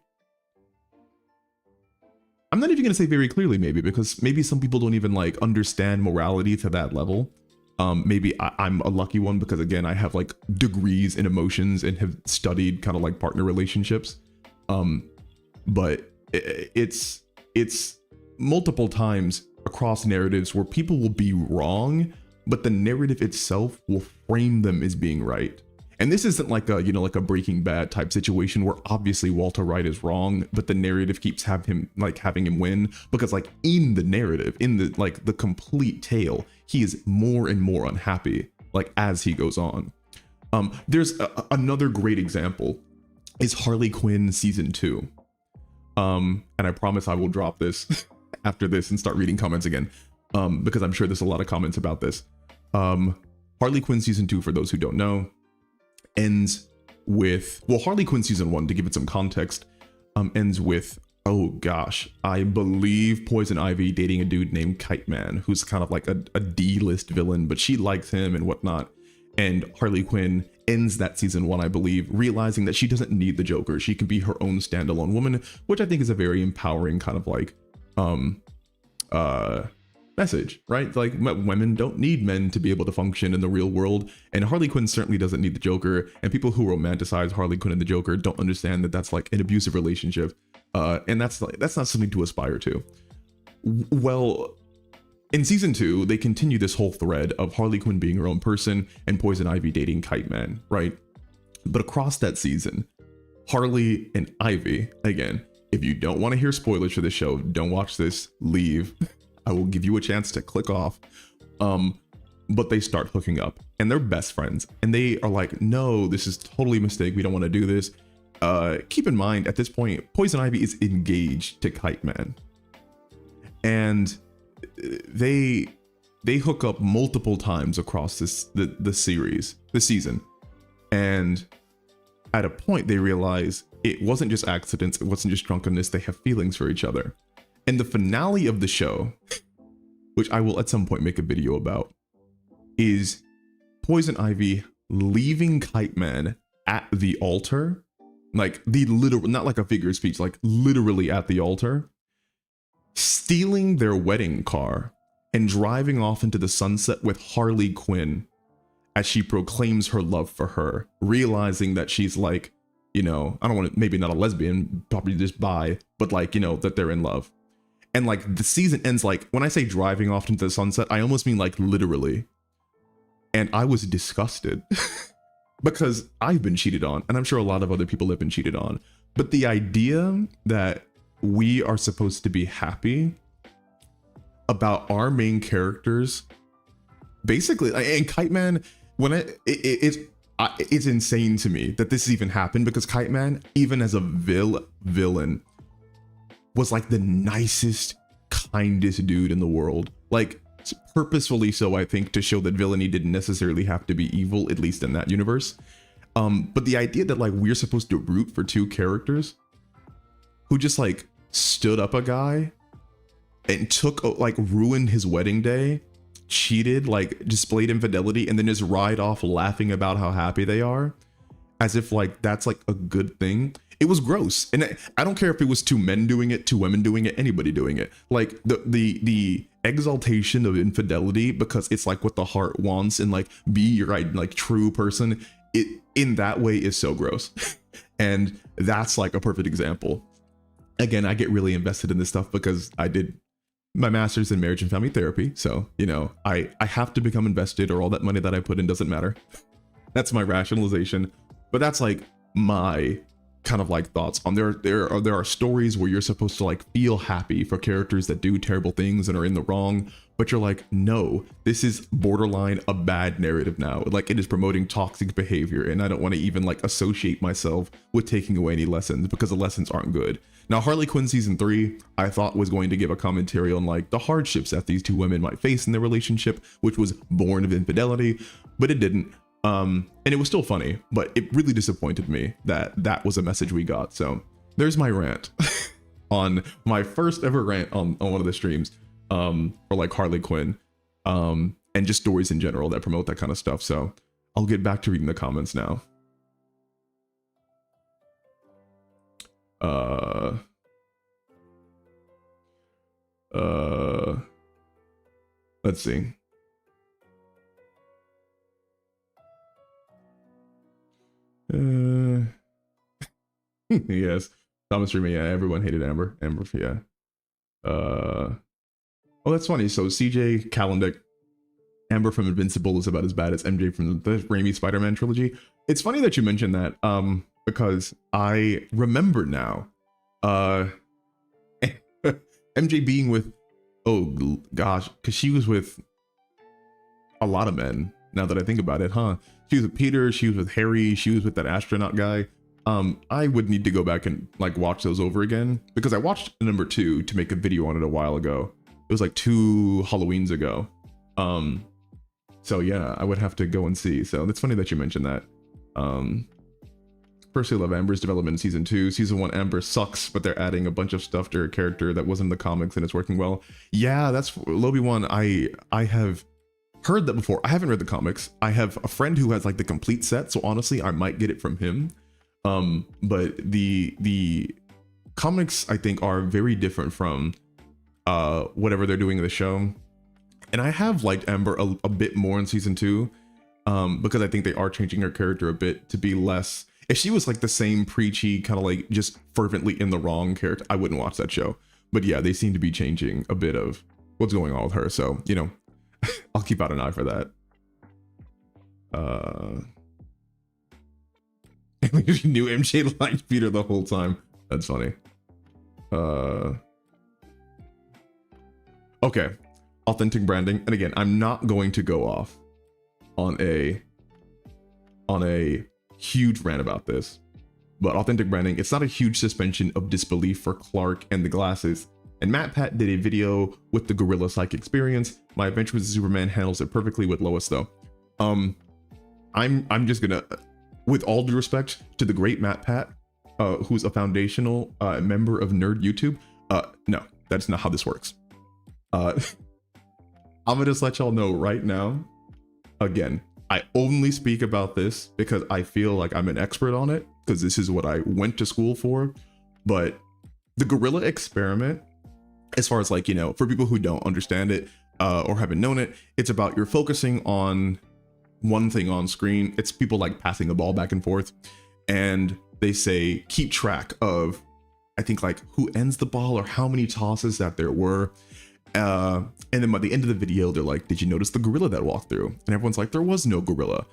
[SPEAKER 1] I'm not even gonna say very clearly maybe, because maybe some people don't even like understand morality to that level. Maybe I'm a lucky one because again, I have like degrees in emotions and have studied kind of like partner relationships. But it's multiple times across narratives where people will be wrong, but the narrative itself will frame them as being right. And this isn't like a, you know, like a Breaking Bad type situation where obviously Walter White is wrong, but the narrative keeps having him win because like in the narrative, in the like the complete tale, he is more and more unhappy like as he goes on. There's another great example is Harley Quinn season 2. And I promise I will drop this after this and start reading comments again, because I'm sure there's a lot of comments about this. Harley Quinn season 2, for those who don't know, ends with, well, Harley Quinn season 1, to give it some context, ends with, oh gosh, I believe Poison Ivy dating a dude named Kite Man, who's kind of like a D-list villain, but she likes him and whatnot. And Harley Quinn ends that season 1, I believe, realizing that she doesn't need the Joker. She can be her own standalone woman, which I think is a very empowering kind of like message, right? Like women don't need men to be able to function in the real world, and Harley Quinn certainly doesn't need the Joker. And people who romanticize Harley Quinn and the Joker don't understand that that's like an abusive relationship, and that's not something to aspire to. Well, in season 2, they continue this whole thread of Harley Quinn being her own person and Poison Ivy dating Kite Man, right? But across that season, Harley and Ivy, again, if you don't want to hear spoilers for this show, don't watch this, leave. I will give you a chance to click off. But they start hooking up and they're best friends and they are like, no, this is totally a mistake. We don't want to do this. Keep in mind at this point, Poison Ivy is engaged to Kite Man, and they hook up multiple times across the season. And at a point they realize it wasn't just accidents. It wasn't just drunkenness. They have feelings for each other. And the finale of the show, which I will at some point make a video about, is Poison Ivy leaving Kite Man at the altar, like the literal, not like a figure of speech, like literally at the altar, stealing their wedding car and driving off into the sunset with Harley Quinn as she proclaims her love for her, realizing that she's like, you know, I don't want to, maybe not a lesbian, probably just bi, but like, you know, that they're in love. And like the season ends, like when I say driving off into the sunset, I almost mean like literally. And I was disgusted because I've been cheated on, and I'm sure a lot of other people have been cheated on. But the idea that we are supposed to be happy about our main characters, basically, and Kite Man, when it's insane to me that this even happened, because Kite Man, even as a villain, was like the nicest, kindest dude in the world. Like, purposefully so, I think, to show that villainy didn't necessarily have to be evil, at least in that universe. But the idea that like we're supposed to root for two characters who just like stood up a guy and took, like, ruined his wedding day, cheated, like displayed infidelity, and then just ride off laughing about how happy they are, as if like that's like a good thing. It was gross. And I don't care if it was two men doing it, two women doing it, anybody doing it. Like the exaltation of infidelity because it's like what the heart wants, and like be your like true person, it in that way is so gross. And that's like a perfect example. Again, I get really invested in this stuff because I did my master's in marriage and family therapy. So, you know, I have to become invested, or all that money that I put in doesn't matter. That's my rationalization. But that's like my kind of like thoughts on there are stories where you're supposed to like feel happy for characters that do terrible things and are in the wrong, but you're like, no, this is borderline a bad narrative now. Like, it is promoting toxic behavior, and I don't want to even like associate myself with taking away any lessons, because the lessons aren't good. Now, Harley Quinn season 3, I thought was going to give a commentary on like the hardships that these two women might face in their relationship, which was born of infidelity, but it didn't. And it was still funny, but it really disappointed me that that was a message we got. So there's my rant on my first ever rant on one of the streams, for like Harley Quinn, and just stories in general that promote that kind of stuff. So I'll get back to reading the comments now. Let's see. Yes, Thomas Remy, yeah, everyone hated Amber, yeah. Oh, that's funny. So CJ Kalendick, Amber from Invincible is about as bad as MJ from the Raimi Spider-Man trilogy. It's funny that you mentioned that, because I remember now, MJ being with, oh gosh, because she was with a lot of men, now that I think about it, huh? She was with Peter, she was with Harry, she was with that astronaut guy. I would need to go back and like watch those over again, because I watched number 2 to make a video on it a while ago. It was like 2 Halloweens ago. So yeah, I would have to go and see. So it's funny that you mentioned that. Personally love Amber's development in season 2. Season 1, Amber sucks, but they're adding a bunch of stuff to her character that wasn't in the comics, and it's working well. Yeah, that's Lobi one. I have heard that before. I haven't read the comics. I have a friend who has like the complete set, so honestly, I might get it from him. But the comics, I think, are very different from whatever they're doing in the show. And I have liked Amber a bit more in season 2, because I think they are changing her character a bit to be less. If she was like the same preachy, kind of like just fervently in the wrong character, I wouldn't watch that show. But yeah, they seem to be changing a bit of what's going on with her. So, you know, I'll keep out an eye for that. You knew MJ liked Peter the whole time. That's funny. Okay. Authentic branding. And again, I'm not going to go off on a huge rant about this, but authentic branding, it's not a huge suspension of disbelief for Clark and the glasses. And MatPat did a video with the Gorilla Psych experience. My Adventure with Superman handles it perfectly with Lois though. I'm just gonna, with all due respect to the great MatPat, who's a foundational member of Nerd YouTube, no, that's not how this works. I'm gonna just let y'all know right now, again, I only speak about this because I feel like I'm an expert on it, because this is what I went to school for. But the Gorilla experiment, as far as like, you know, for people who don't understand it or haven't known it, it's about you're focusing on one thing on screen. It's people like passing the ball back and forth, and they say keep track of I think like who ends the ball or how many tosses that there were. And then by the end of the video, they're like, did you notice the gorilla that walked through? And everyone's like, there was no gorilla.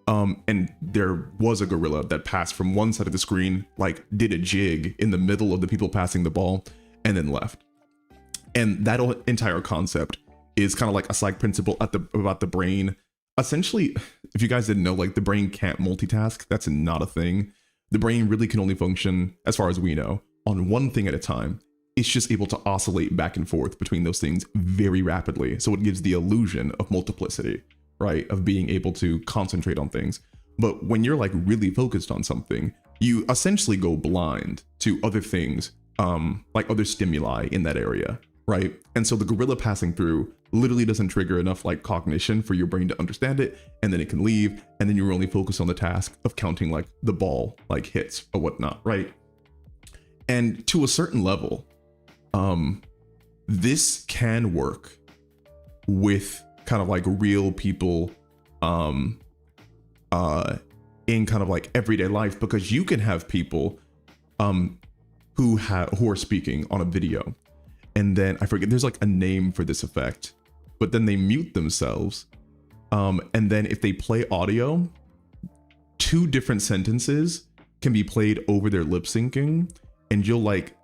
[SPEAKER 1] And there was a gorilla that passed from one side of the screen, like did a jig in the middle of the people passing the ball and then left. And that entire concept is kind of like a psych principle about the brain. Essentially, if you guys didn't know, like the brain can't multitask. That's not a thing. The brain really can only function, as far as we know, on one thing at a time. It's just able to oscillate back and forth between those things very rapidly. So it gives the illusion of multiplicity, right? Of being able to concentrate on things. But when you're like really focused on something, you essentially go blind to other things, like other stimuli in that area, right? And so the gorilla passing through literally doesn't trigger enough like cognition for your brain to understand it, and then it can leave, and then you're only focused on the task of counting like the ball like hits or whatnot, right? And to a certain level, this can work with kind of like real people in kind of like everyday life, because you can have people who are speaking on a video, and then I forget, there's like a name for this effect, but then they mute themselves, and then if they play audio, 2 different sentences can be played over their lip syncing, and you'll like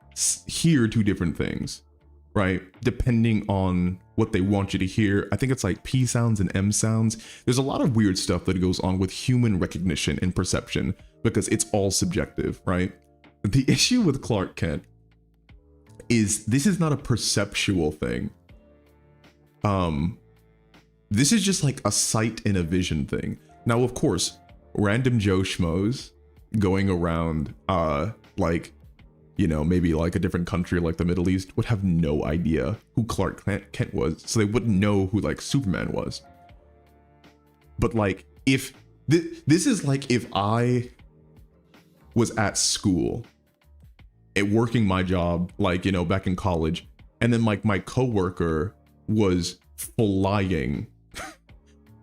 [SPEAKER 1] hear 2 different things, right? Depending on what they want you to hear. I think it's like P sounds and M sounds. There's a lot of weird stuff that goes on with human recognition and perception because it's all subjective, right? The issue with Clark Kent is this is not a perceptual thing. This is just like a sight and a vision thing. Now, of course, random Joe Schmoes going around, like, you know, maybe like a different country like the Middle East would have no idea who Clark Kent was. So they wouldn't know who like Superman was. But like, if this is like if I was at school and working my job, like, you know, back in college, and then like my coworker was flying,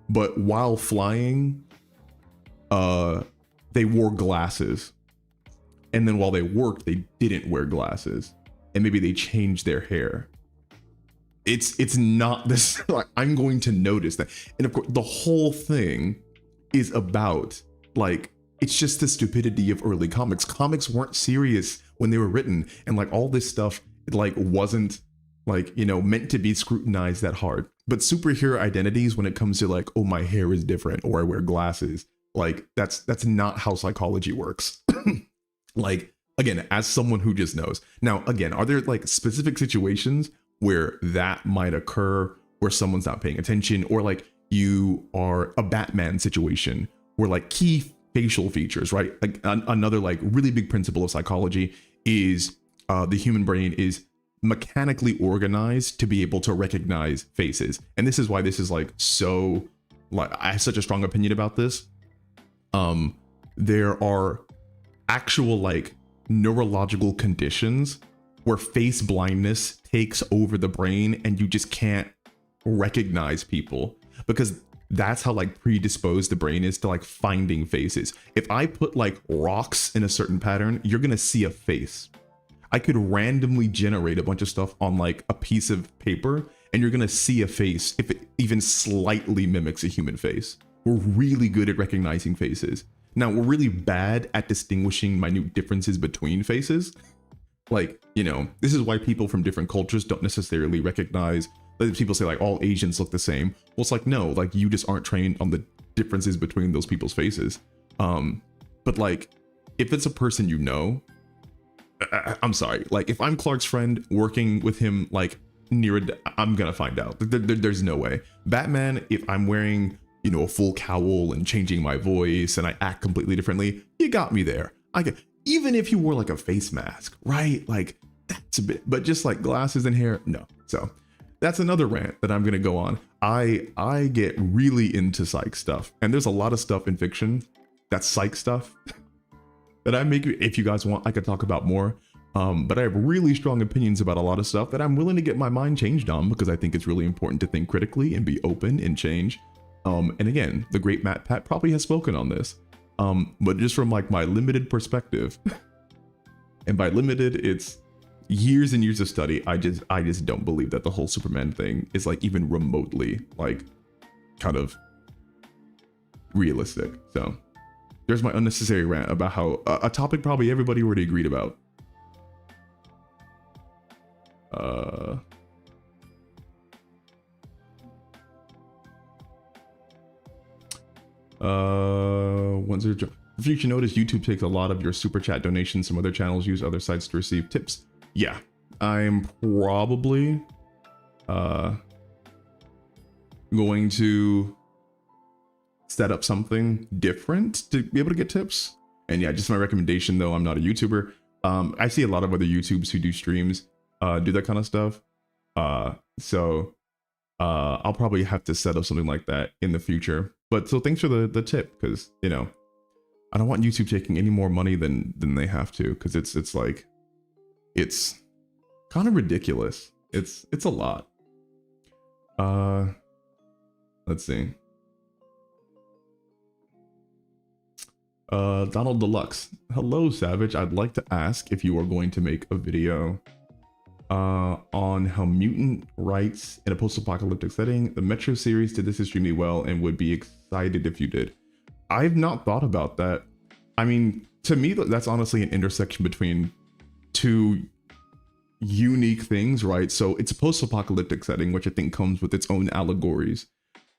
[SPEAKER 1] but while flying, they wore glasses. And then while they worked, they didn't wear glasses, and maybe they changed their hair. It's not this, like, I'm going to notice that. And of course, the whole thing is about like, it's just the stupidity of early comics. Comics weren't serious when they were written, and like all this stuff, it like wasn't like, you know, meant to be scrutinized that hard. But superhero identities, when it comes to like, oh, my hair is different or I wear glasses, like that's not how psychology works. Like, again, as someone who just knows. Now, again, are there like specific situations where that might occur, where someone's not paying attention, or like you are a Batman situation where like key facial features, right? Like another like really big principle of psychology is the human brain is mechanically organized to be able to recognize faces. And this is why this is like so, like, I have such a strong opinion about this. There are actual like neurological conditions where face blindness takes over the brain and you just can't recognize people, because that's how like predisposed the brain is to like finding faces. If I put like rocks in a certain pattern, you're gonna see a face. I could randomly generate a bunch of stuff on like a piece of paper and you're gonna see a face if it even slightly mimics a human face. We're really good at recognizing faces. Now, we're really bad at distinguishing minute differences between faces. Like, you know, this is why people from different cultures don't necessarily recognize, like, people say like all Asians look the same. Well, it's like, no, like you just aren't trained on the differences between those people's faces. But like, if it's a person you know, I'm sorry, like if I'm Clark's friend working with him, like I'm gonna find out. There's no way. Batman, if I'm wearing, you know, a full cowl and changing my voice and I act completely differently, you got me there. I get, even if you wore like a face mask, right? Like that's a bit, but just like glasses and hair, no. So that's another rant that I'm gonna go on. I get really into psych stuff, and there's a lot of stuff in fiction that's psych stuff that I make. If you guys want, I could talk about more. But I have really strong opinions about a lot of stuff that I'm willing to get my mind changed on, because I think it's really important to think critically and be open and change. And again, the great Matt Pat probably has spoken on this, but just from like my limited perspective, And by limited, it's years and years of study. I just don't believe that the whole Superman thing is like even remotely like kind of realistic. So there's my unnecessary rant about how a topic probably everybody already agreed about. Once there's for future notice, YouTube takes a lot of your super chat donations. Some other channels use other sites to receive tips. Yeah, I'm probably going to set up something different to be able to get tips. And yeah, just my recommendation though, I'm not a YouTuber. I see a lot of other YouTubers who do streams do that kind of stuff. So I'll probably have to set up something like that in the future. But so thanks for the tip, because you know, I don't want YouTube taking any more money than they have to, because it's like it's kind of ridiculous. It's a lot. Let's see. Donald Deluxe. Hello, Savage. I'd like to ask if you are going to make a video on how mutant rights in a post-apocalyptic setting. The Metro series did this extremely well and would be excited if you did. I've not thought about that. I mean, to me, that's honestly an intersection between two unique things, right? So it's a post-apocalyptic setting, which I think comes with its own allegories.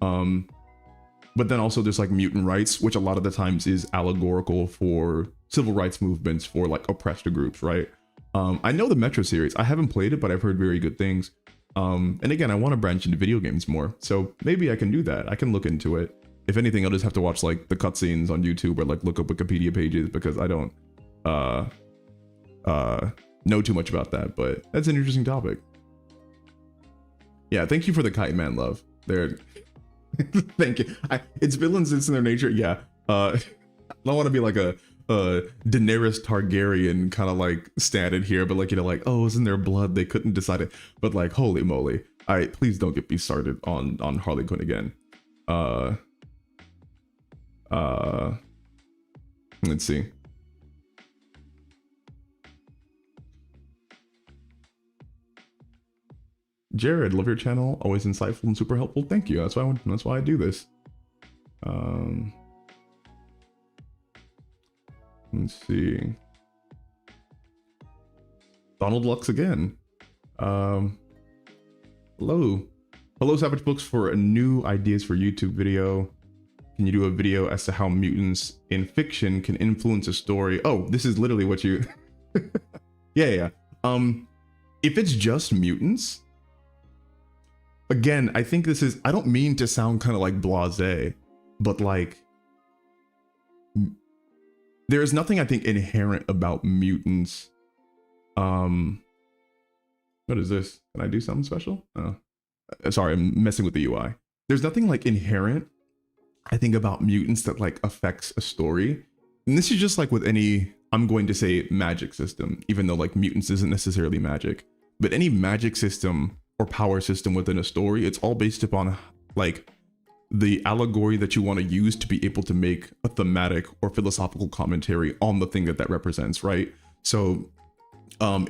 [SPEAKER 1] But then also there's like mutant rights, which a lot of the times is allegorical for civil rights movements for like oppressed groups, right? I know the Metro series. I haven't played it, but I've heard very good things. And again, I want to branch into video games more. So maybe I can do that. I can look into it. If anything, I'll just have to watch like the cutscenes on YouTube or like look up Wikipedia pages, because I don't know too much about that, but that's an interesting topic. Yeah, thank you for the Kite Man love. There. Thank you. It's villains, it's in their nature. Yeah. I don't want to be like a Daenerys Targaryen kind of like standing here, but like, you know, like, oh, it's in their blood, they couldn't decide it. But like, holy moly. Please don't get me started on Harley Quinn again. Let's see. Jared, love your channel, always insightful and super helpful. Thank you. That's why I do this. Let's see. Donald Lux again. Hello, Savage Books, for a new ideas for YouTube video. Can you do a video as to how mutants in fiction can influence a story? Oh, this is literally what you. yeah. If it's just mutants. Again, I think this is, I don't mean to sound kind of like blasé, but like, there's nothing I think inherent about mutants. What is this? Can I do something special? Oh, sorry, I'm messing with the UI. There's nothing like inherent, I think, about mutants that like affects a story. And this is just like with any, I'm going to say magic system, even though like mutants isn't necessarily magic, but any magic system or power system within a story, it's all based upon like the allegory that you want to use to be able to make a thematic or philosophical commentary on the thing that represents, right? So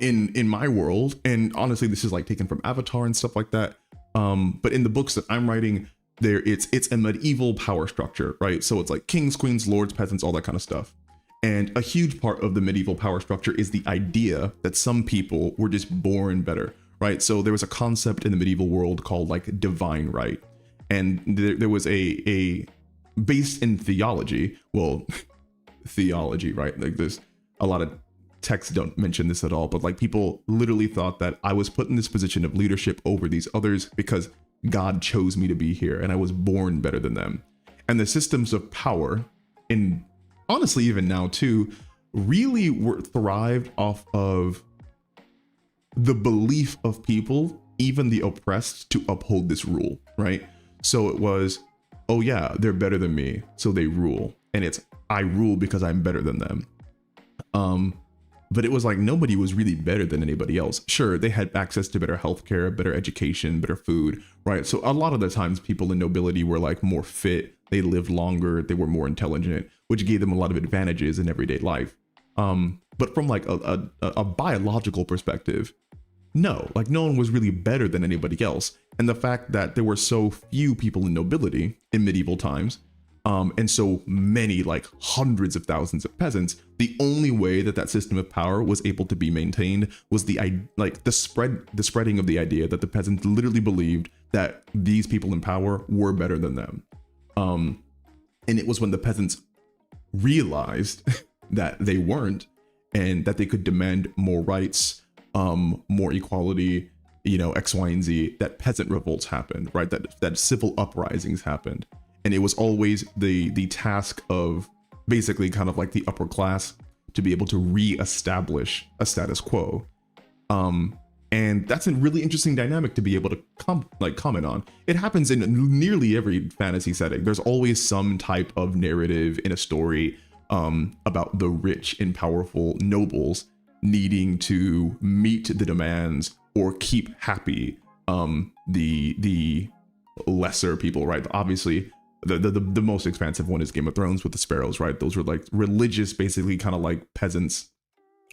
[SPEAKER 1] in my world, and honestly this is like taken from Avatar and stuff like that, but in the books that I'm writing, it's a medieval power structure, right? So it's like kings, queens, lords, peasants, all that kind of stuff. And a huge part of the medieval power structure is the idea that some people were just born better, right? So there was a concept in the medieval world called like divine right. And there was a based in theology, well, theology, right? Like there's a lot of texts don't mention this at all, but like people literally thought that I was put in this position of leadership over these others because God chose me to be here and I was born better than them. And the systems of power, and honestly even now too, really were thrived off of the belief of people, even the oppressed, to uphold this rule, right? So it was, oh yeah, they're better than me, so they rule. And it's, I rule because I'm better than them. But it was like, nobody was really better than anybody else. Sure, they had access to better healthcare, better education, better food, right? So a lot of the times people in nobility were like more fit, they lived longer, they were more intelligent, which gave them a lot of advantages in everyday life. But from like a biological perspective, no, like no one was really better than anybody else. And the fact that there were so few people in nobility in medieval times, and so many, like hundreds of thousands of peasants, the only way that that system of power was able to be maintained was the spreading of the idea that the peasants literally believed that these people in power were better than them. And it was when the peasants realized that they weren't, and that they could demand more rights, more equality, you know, X, Y, and Z, that peasant revolts happened, right? That civil uprisings happened. And it was always the task of basically kind of like the upper class to be able to re-establish a status quo. And that's a really interesting dynamic to be able to comment on. It happens in nearly every fantasy setting. There's always some type of narrative in a story about the rich and powerful nobles needing to meet the demands or keep happy the lesser people, right? Obviously, the most expansive one is Game of Thrones with the sparrows, right? Those were like religious, basically kind of like peasants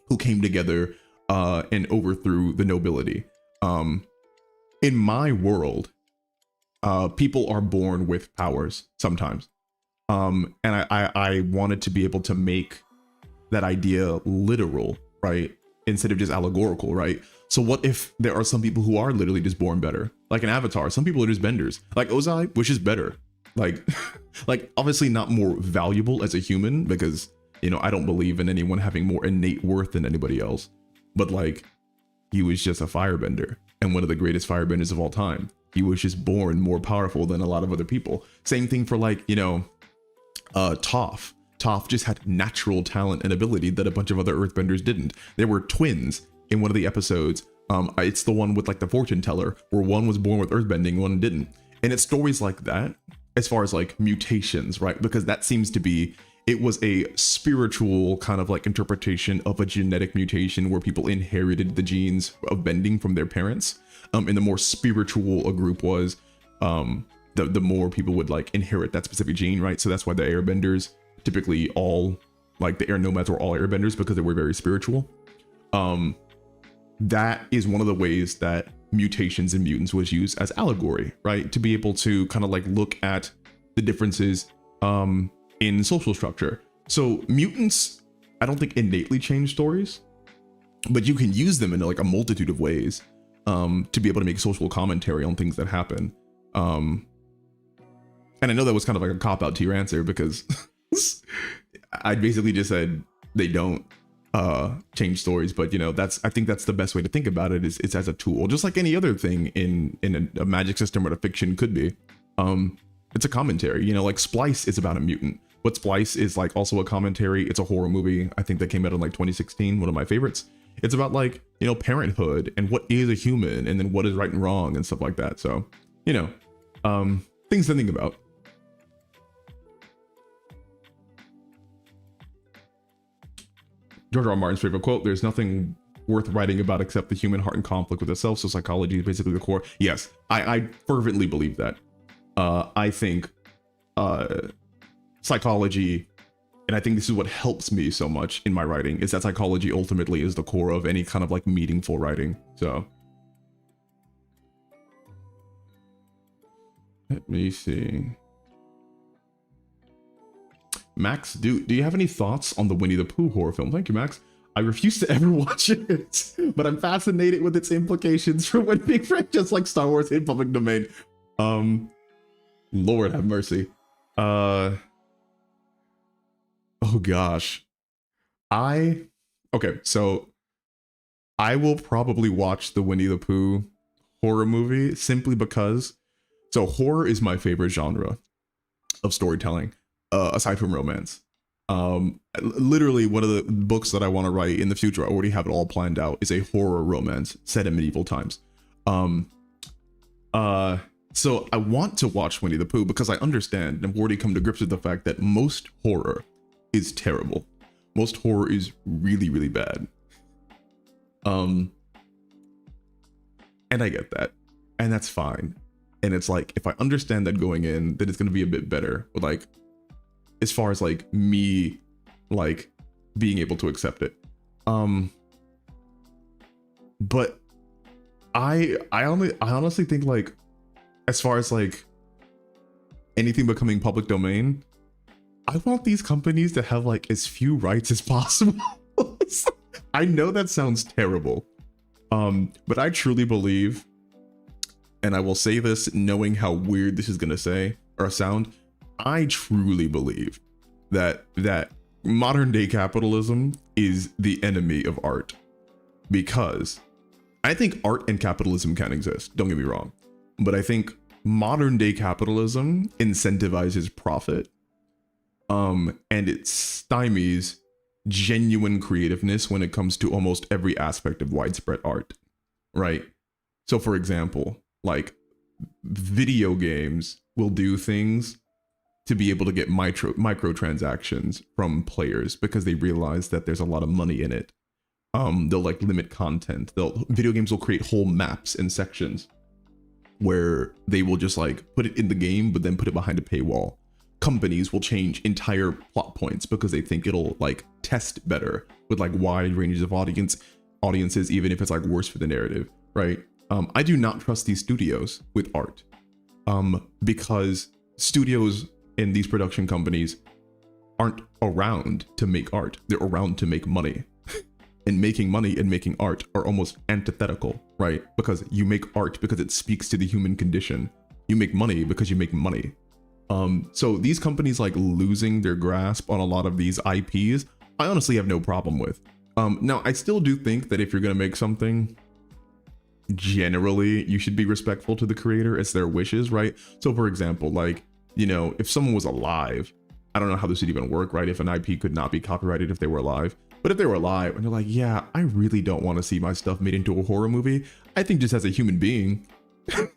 [SPEAKER 1] who came together and overthrew the nobility. In my world, people are born with powers sometimes. And I wanted to be able to make that idea literal, right? Instead of just allegorical, right? So what if there are some people who are literally just born better? Like an Avatar, some people are just benders. Like Ozai, which is better. Like, like obviously not more valuable as a human, because, you know, I don't believe in anyone having more innate worth than anybody else. But like, he was just a firebender, and one of the greatest firebenders of all time. He was just born more powerful than a lot of other people. Same thing for like, you know, Toph. Toph just had natural talent and ability that a bunch of other earthbenders didn't. There were twins in one of the episodes. It's the one with like the fortune teller, where one was born with earthbending, one didn't. And it's stories like that, as far as like mutations, right? Because that seems to be, it was a spiritual kind of like interpretation of a genetic mutation where people inherited the genes of bending from their parents. And the more spiritual a group was, the more people would like inherit that specific gene, right? So that's why the airbenders, typically all, like the air nomads were all airbenders because they were very spiritual. That is one of the ways that mutations and mutants was used as allegory, right? To be able to kind of like look at the differences in social structure. So mutants, I don't think innately change stories, but you can use them in like a multitude of ways to be able to make social commentary on things that happen. And I know that was kind of like a cop-out to your answer, because I basically just said they don't change stories, but you know, I think that's the best way to think about it, is it's as a tool, just like any other thing in a magic system or a fiction could be. It's a commentary, you know, like Splice is about a mutant, but Splice is like also a commentary. It's a horror movie, I think, that came out in like 2016, one of my favorites. It's about like, you know, parenthood and what is a human, and then what is right and wrong and stuff like that. So, you know, things to think about. George R. R. Martin's favorite quote: "There's nothing worth writing about except the human heart in conflict with itself, so psychology is basically the core." Yes, I fervently believe that. I think psychology, and I think this is what helps me so much in my writing, is that psychology ultimately is the core of any kind of like meaningful writing. So let me see. Max, do you have any thoughts on the Winnie the Pooh horror film? Thank you, Max. I refuse to ever watch it, but I'm fascinated with its implications for when big franchises like Star Wars hit public domain. Lord have mercy. Oh gosh. Okay, so I will probably watch the Winnie the Pooh horror movie simply because, so horror is my favorite genre of storytelling. Aside from romance. Literally one of the books that I want to write in the future, I already have it all planned out, is a horror romance set in medieval times. So I want to watch Winnie the Pooh because I understand and I've already come to grips with the fact that most horror is terrible. Most horror is really, really bad. And I get that, and that's fine. And it's like, if I understand that going in, then it's going to be a bit better. But like, as far as like me, like being able to accept it. But I honestly think, like, as far as like anything becoming public domain, I want these companies to have like as few rights as possible. I know that sounds terrible, but I truly believe, and I will say this knowing how weird this is gonna say or sound, I truly believe that modern day capitalism is the enemy of art, because I think art and capitalism can exist, don't get me wrong, but I think modern day capitalism incentivizes profit, and it stymies genuine creativeness when it comes to almost every aspect of widespread art, right? So for example, like video games will do things to be able to get microtransactions from players because they realize that there's a lot of money in it. They'll like limit content. Video games will create whole maps and sections where they will just like put it in the game, but then put it behind a paywall. Companies will change entire plot points because they think it'll like test better with like wide ranges of audiences, even if it's like worse for the narrative, right? I do not trust these studios with art, because studios and these production companies aren't around to make art. They're around to make money. And making money and making art are almost antithetical, right? Because you make art because it speaks to the human condition. You make money because you make money. So these companies like losing their grasp on a lot of these IPs, I honestly have no problem with. Now, I still do think that if you're gonna make something, generally you should be respectful to the creator. It's their wishes, right? So for example, like, you know, if someone was alive, I don't know how this would even work, right? If an IP could not be copyrighted if they were alive. But if they were alive and they're like, yeah, I really don't want to see my stuff made into a horror movie, I think just as a human being,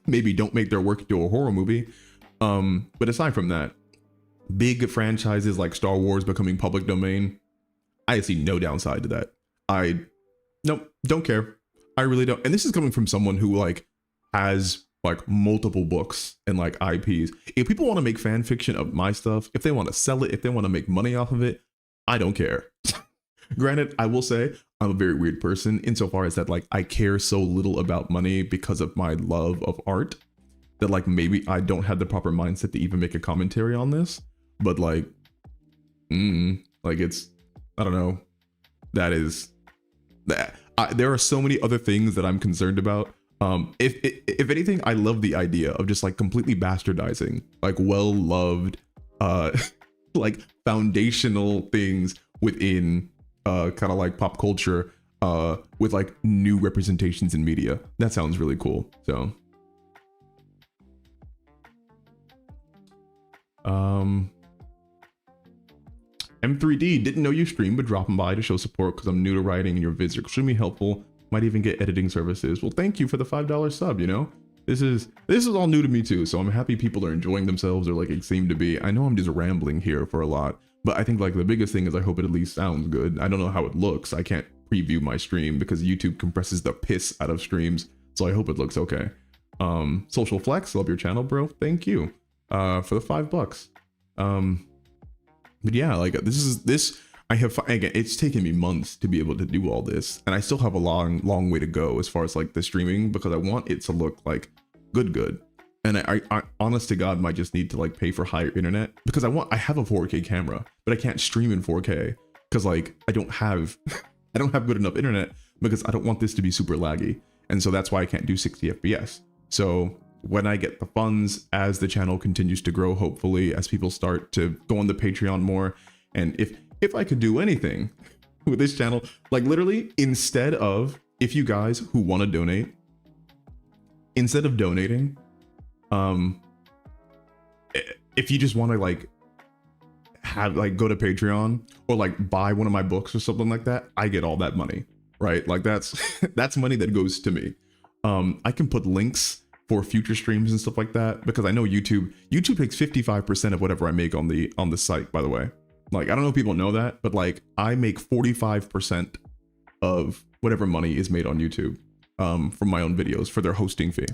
[SPEAKER 1] maybe don't make their work into a horror movie. But aside from that, big franchises like Star Wars becoming public domain, I see no downside to that. Nope, don't care. I really don't. And this is coming from someone who like has like multiple books and like IPs. If people want to make fan fiction of my stuff, if they want to sell it, if they want to make money off of it, I don't care. Granted, I will say I'm a very weird person insofar as that like I care so little about money because of my love of art that like maybe I don't have the proper mindset to even make a commentary on this. But like, like it's, I don't know. That is that. There are so many other things that I'm concerned about. If anything, I love the idea of just like completely bastardizing like well-loved, like foundational things within kind of like pop culture with like new representations in media. That sounds really cool. So M3D, didn't know you stream, but dropping by to show support because I'm new to writing and your vids are extremely helpful. Might even get editing services. Well, thank you for the $5 sub, you know? This is all new to me too, so I'm happy people are enjoying themselves, or like it seemed to be. I know I'm just rambling here for a lot, but I think like the biggest thing is I hope it at least sounds good. I don't know how it looks. I can't preview my stream because YouTube compresses the piss out of streams, so I hope it looks okay. Social Flex, love your channel, bro. Thank you for the $5. But yeah, like I have, again, it's taken me months to be able to do all this, and I still have a long way to go as far as like the streaming, because I want it to look like good. And I honest to God might just need to like pay for higher internet, because I have a 4K camera, but I can't stream in 4K because like I don't have good enough internet, because I don't want this to be super laggy. And so that's why I can't do 60 FPS. So when I get the funds, as the channel continues to grow, hopefully as people start to go on the Patreon more, and if I could do anything with this channel, like literally, instead of, if you guys who want to donate, instead of donating, if you just want to like have like go to Patreon or like buy one of my books or something like that, I get all that money, right? Like that's money that goes to me. I can put links for future streams and stuff like that, because I know YouTube takes 55% of whatever I make on the site, by the way. Like, I don't know if people know that, but like I make 45% of whatever money is made on YouTube from my own videos for their hosting fee.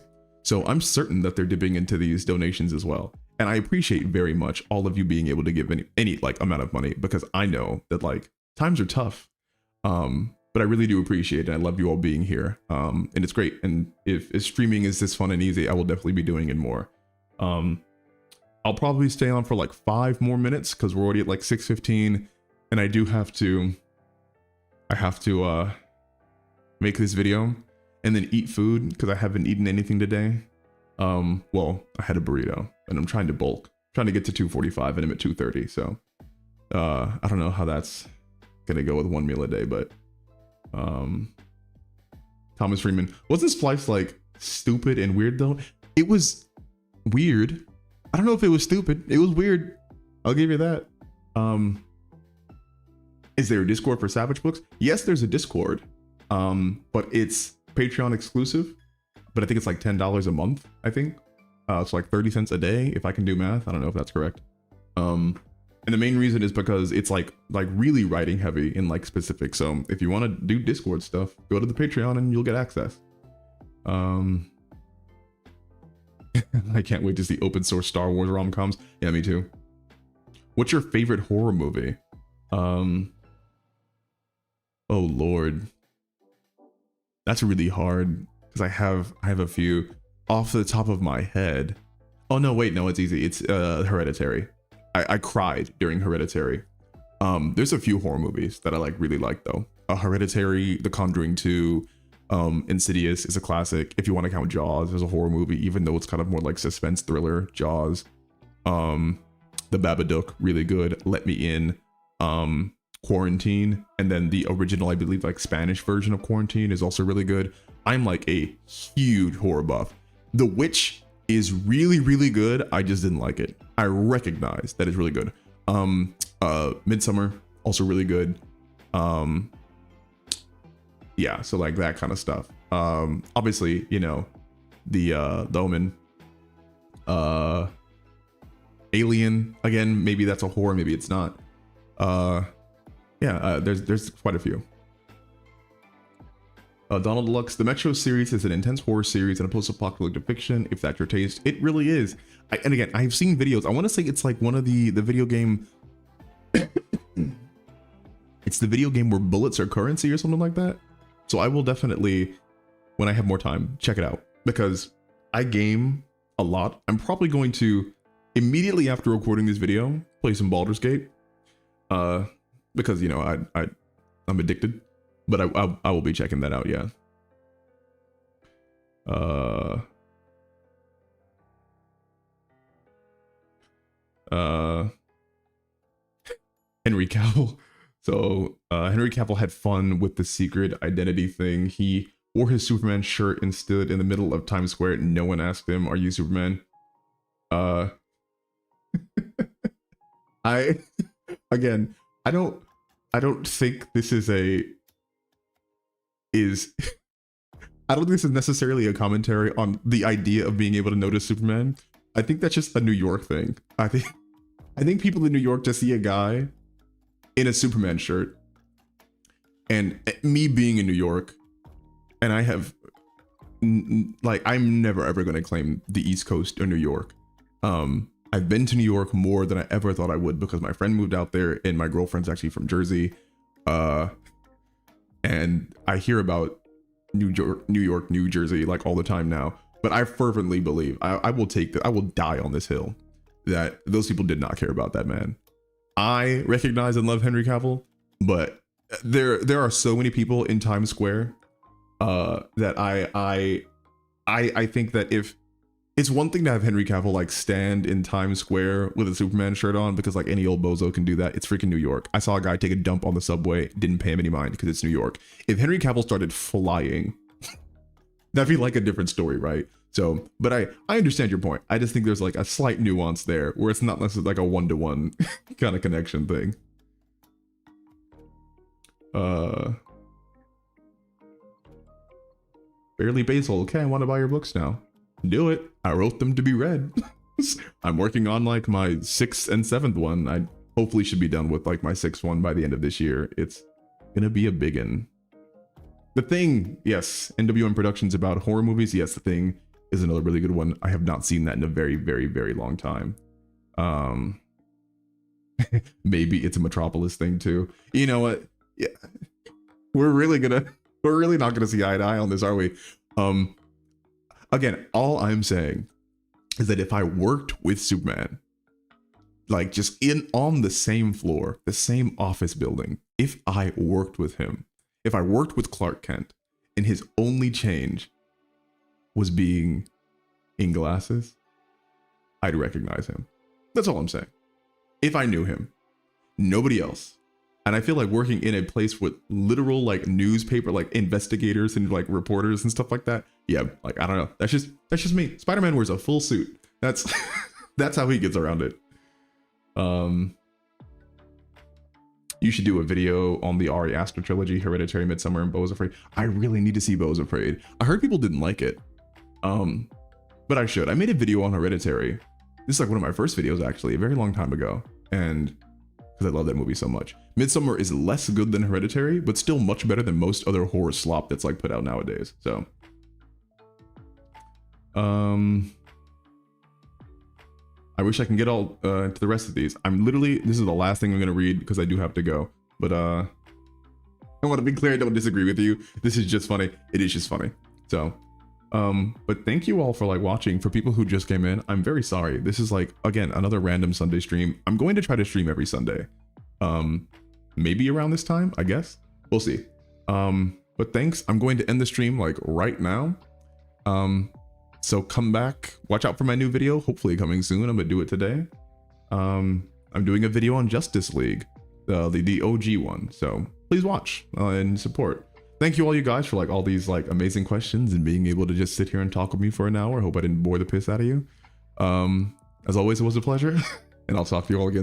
[SPEAKER 1] So I'm certain that they're dipping into these donations as well. And I appreciate very much all of you being able to give any like amount of money, because I know that like times are tough. But I really do appreciate it. I love you all being here. And it's great. And if streaming is this fun and easy, I will definitely be doing it more. I'll probably stay on for like 5 more minutes because we're already at like 6:15, and I do have to. I have to make this video and then eat food because I haven't eaten anything today. Well, I had a burrito and I'm trying to bulk, trying to get to 245 and I'm at 230. So I don't know how that's gonna go with 1 meal a day, but Thomas Freeman, wasn't Splice like stupid and weird though? It was weird. I don't know if it was stupid. It was weird. I'll give you that. Is there a Discord for Savage Books? Yes, there's a Discord, but it's Patreon exclusive. But I think it's like $10 a month. I think it's like 30 cents a day if I can do math. I don't know if that's correct. And the main reason is because it's like really writing heavy in like specific. So if you want to do Discord stuff, go to the Patreon and you'll get access. I can't wait to see open source Star Wars rom-coms. Yeah, me too. What's your favorite horror movie? Oh Lord, that's really hard because I have a few off the top of my head. Oh no, wait, no, it's easy. It's Hereditary. I cried during Hereditary. There's a few horror movies that I really like though. Hereditary, The Conjuring 2, Insidious is a classic. If you want to count Jaws as a horror movie, even though it's kind of more like suspense thriller, Jaws. The Babadook, really good. Let Me In. Quarantine, and then the original, I believe, like Spanish version of Quarantine is also really good. I'm like a huge horror buff. The Witch is really, really good. I just didn't like it. I recognize that it's really good. Midsummer, also really good. Yeah, so like that kind of stuff. Obviously, you know, the Omen. Alien, again, maybe that's a horror, maybe it's not. Yeah, there's quite a few. Donald Deluxe, the Metro series is an intense horror series and a post-apocalyptic fiction. If that's your taste, it really is. And again, I've seen videos. I want to say it's like one of the video game. It's the video game where bullets are currency or something like that. So I will definitely, when I have more time, check it out because I game a lot. I'm probably going to immediately after recording this video play some Baldur's Gate. Because you know I'm addicted, but I will be checking that out. Yeah. Henry Cavill. So Henry Cavill had fun with the secret identity thing. He wore his Superman shirt and stood in the middle of Times Square. No one asked him, "Are you Superman?" Again, I don't think this is I don't think this is necessarily a commentary on the idea of being able to notice Superman. I think that's just a New York thing. I think people in New York just see a guy in a Superman shirt, and me being in New York, and I have like I'm never ever going to claim the East Coast or New York. I've been to New York more than I ever thought I would because my friend moved out there and my girlfriend's actually from Jersey. And I hear about New York, New Jersey like all the time now. But I fervently believe I will die on this hill that those people did not care about that man. I recognize and love Henry Cavill, but there are so many people in Times Square that I think that if it's one thing to have Henry Cavill like stand in Times Square with a Superman shirt on because like any old bozo can do that. It's freaking New York. I saw a guy take a dump on the subway, didn't pay him any mind because it's New York. If Henry Cavill started flying, that'd be like a different story, right? So, but I understand your point. I just think there's like a slight nuance there where it's not necessarily like a one-to-one kind of connection thing. Barely Basil. Okay, I want to buy your books now. Do it. I wrote them to be read. I'm working on like my 6th and 7th one. I hopefully should be done with like my 6th one by the end of this year. It's gonna be a biggin. The Thing, yes. NWM Productions about horror movies. Yes, The Thing is another really good one. I have not seen that in a very, very, very long time. Maybe it's a Metropolis thing too. You know what? Yeah, we're really not gonna see eye to eye on this, are we? Um, Again, all I'm saying is that if I worked with Superman, like just on the same floor, the same office building, if I worked with him, if I worked with Clark Kent, and his only change was being in glasses, I'd recognize him. That's all I'm saying. If I knew him, nobody else. And I feel like working in a place with literal like newspaper, like investigators and like reporters and stuff like that. Yeah, like I don't know. That's just me. Spider-Man wears a full suit. That's that's how he gets around it. You should do a video on the Ari Aster trilogy, Hereditary, Midsommar, and Beau is Afraid. I really need to see Beau is Afraid. I heard people didn't like it. But I should. I made a video on Hereditary. This is like one of my first videos actually, a very long time ago. And because I love that movie so much. Midsommar is less good than Hereditary, but still much better than most other horror slop that's like put out nowadays. So I wish I can get all into the rest of these. This is the last thing I'm gonna read because I do have to go. But I want to be clear, I don't disagree with you. This is just funny. It is just funny. So but thank you all for like watching. For people who just came in, I'm very sorry. This is like, again, another random Sunday stream. I'm going to try to stream every Sunday. Maybe around this time, I guess. We'll see. But thanks. I'm going to end the stream like right now. So come back, watch out for my new video, hopefully coming soon. I'm gonna do it today. I'm doing a video on Justice League, the OG one. So please watch and support. Thank you all you guys for like all these like amazing questions and being able to just sit here and talk with me for an hour. Hope I didn't bore the piss out of you. As always, it was a pleasure and I'll talk to you all again soon.